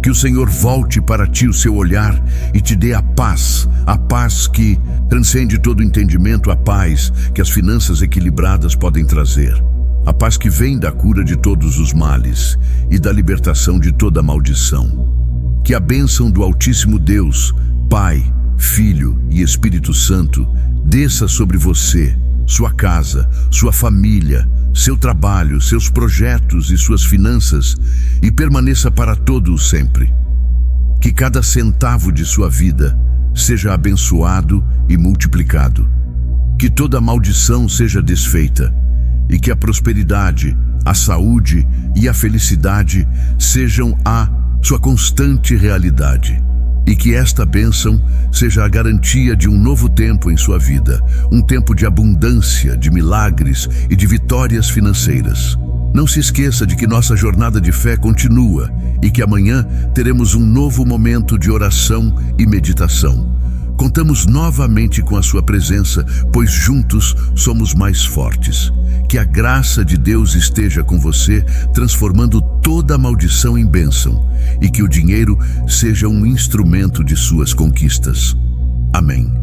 Que o Senhor volte para ti o seu olhar e te dê a paz que transcende todo entendimento, a paz que as finanças equilibradas podem trazer. A paz que vem da cura de todos os males e da libertação de toda maldição. Que a bênção do Altíssimo Deus, Pai, Filho e Espírito Santo, desça sobre você, sua casa, sua família, seu trabalho, seus projetos e suas finanças e permaneça para todo o sempre. Que cada centavo de sua vida seja abençoado e multiplicado. Que toda maldição seja desfeita e que a prosperidade, a saúde e a felicidade sejam a sua constante realidade. E que esta bênção seja a garantia de um novo tempo em sua vida, um tempo de abundância, de milagres e de vitórias financeiras. Não se esqueça de que nossa jornada de fé continua e que amanhã teremos um novo momento de oração e meditação. Contamos novamente com a sua presença, pois juntos somos mais fortes. Que a graça de Deus esteja com você, transformando toda a maldição em bênção, e que o dinheiro seja um instrumento de suas conquistas. Amém.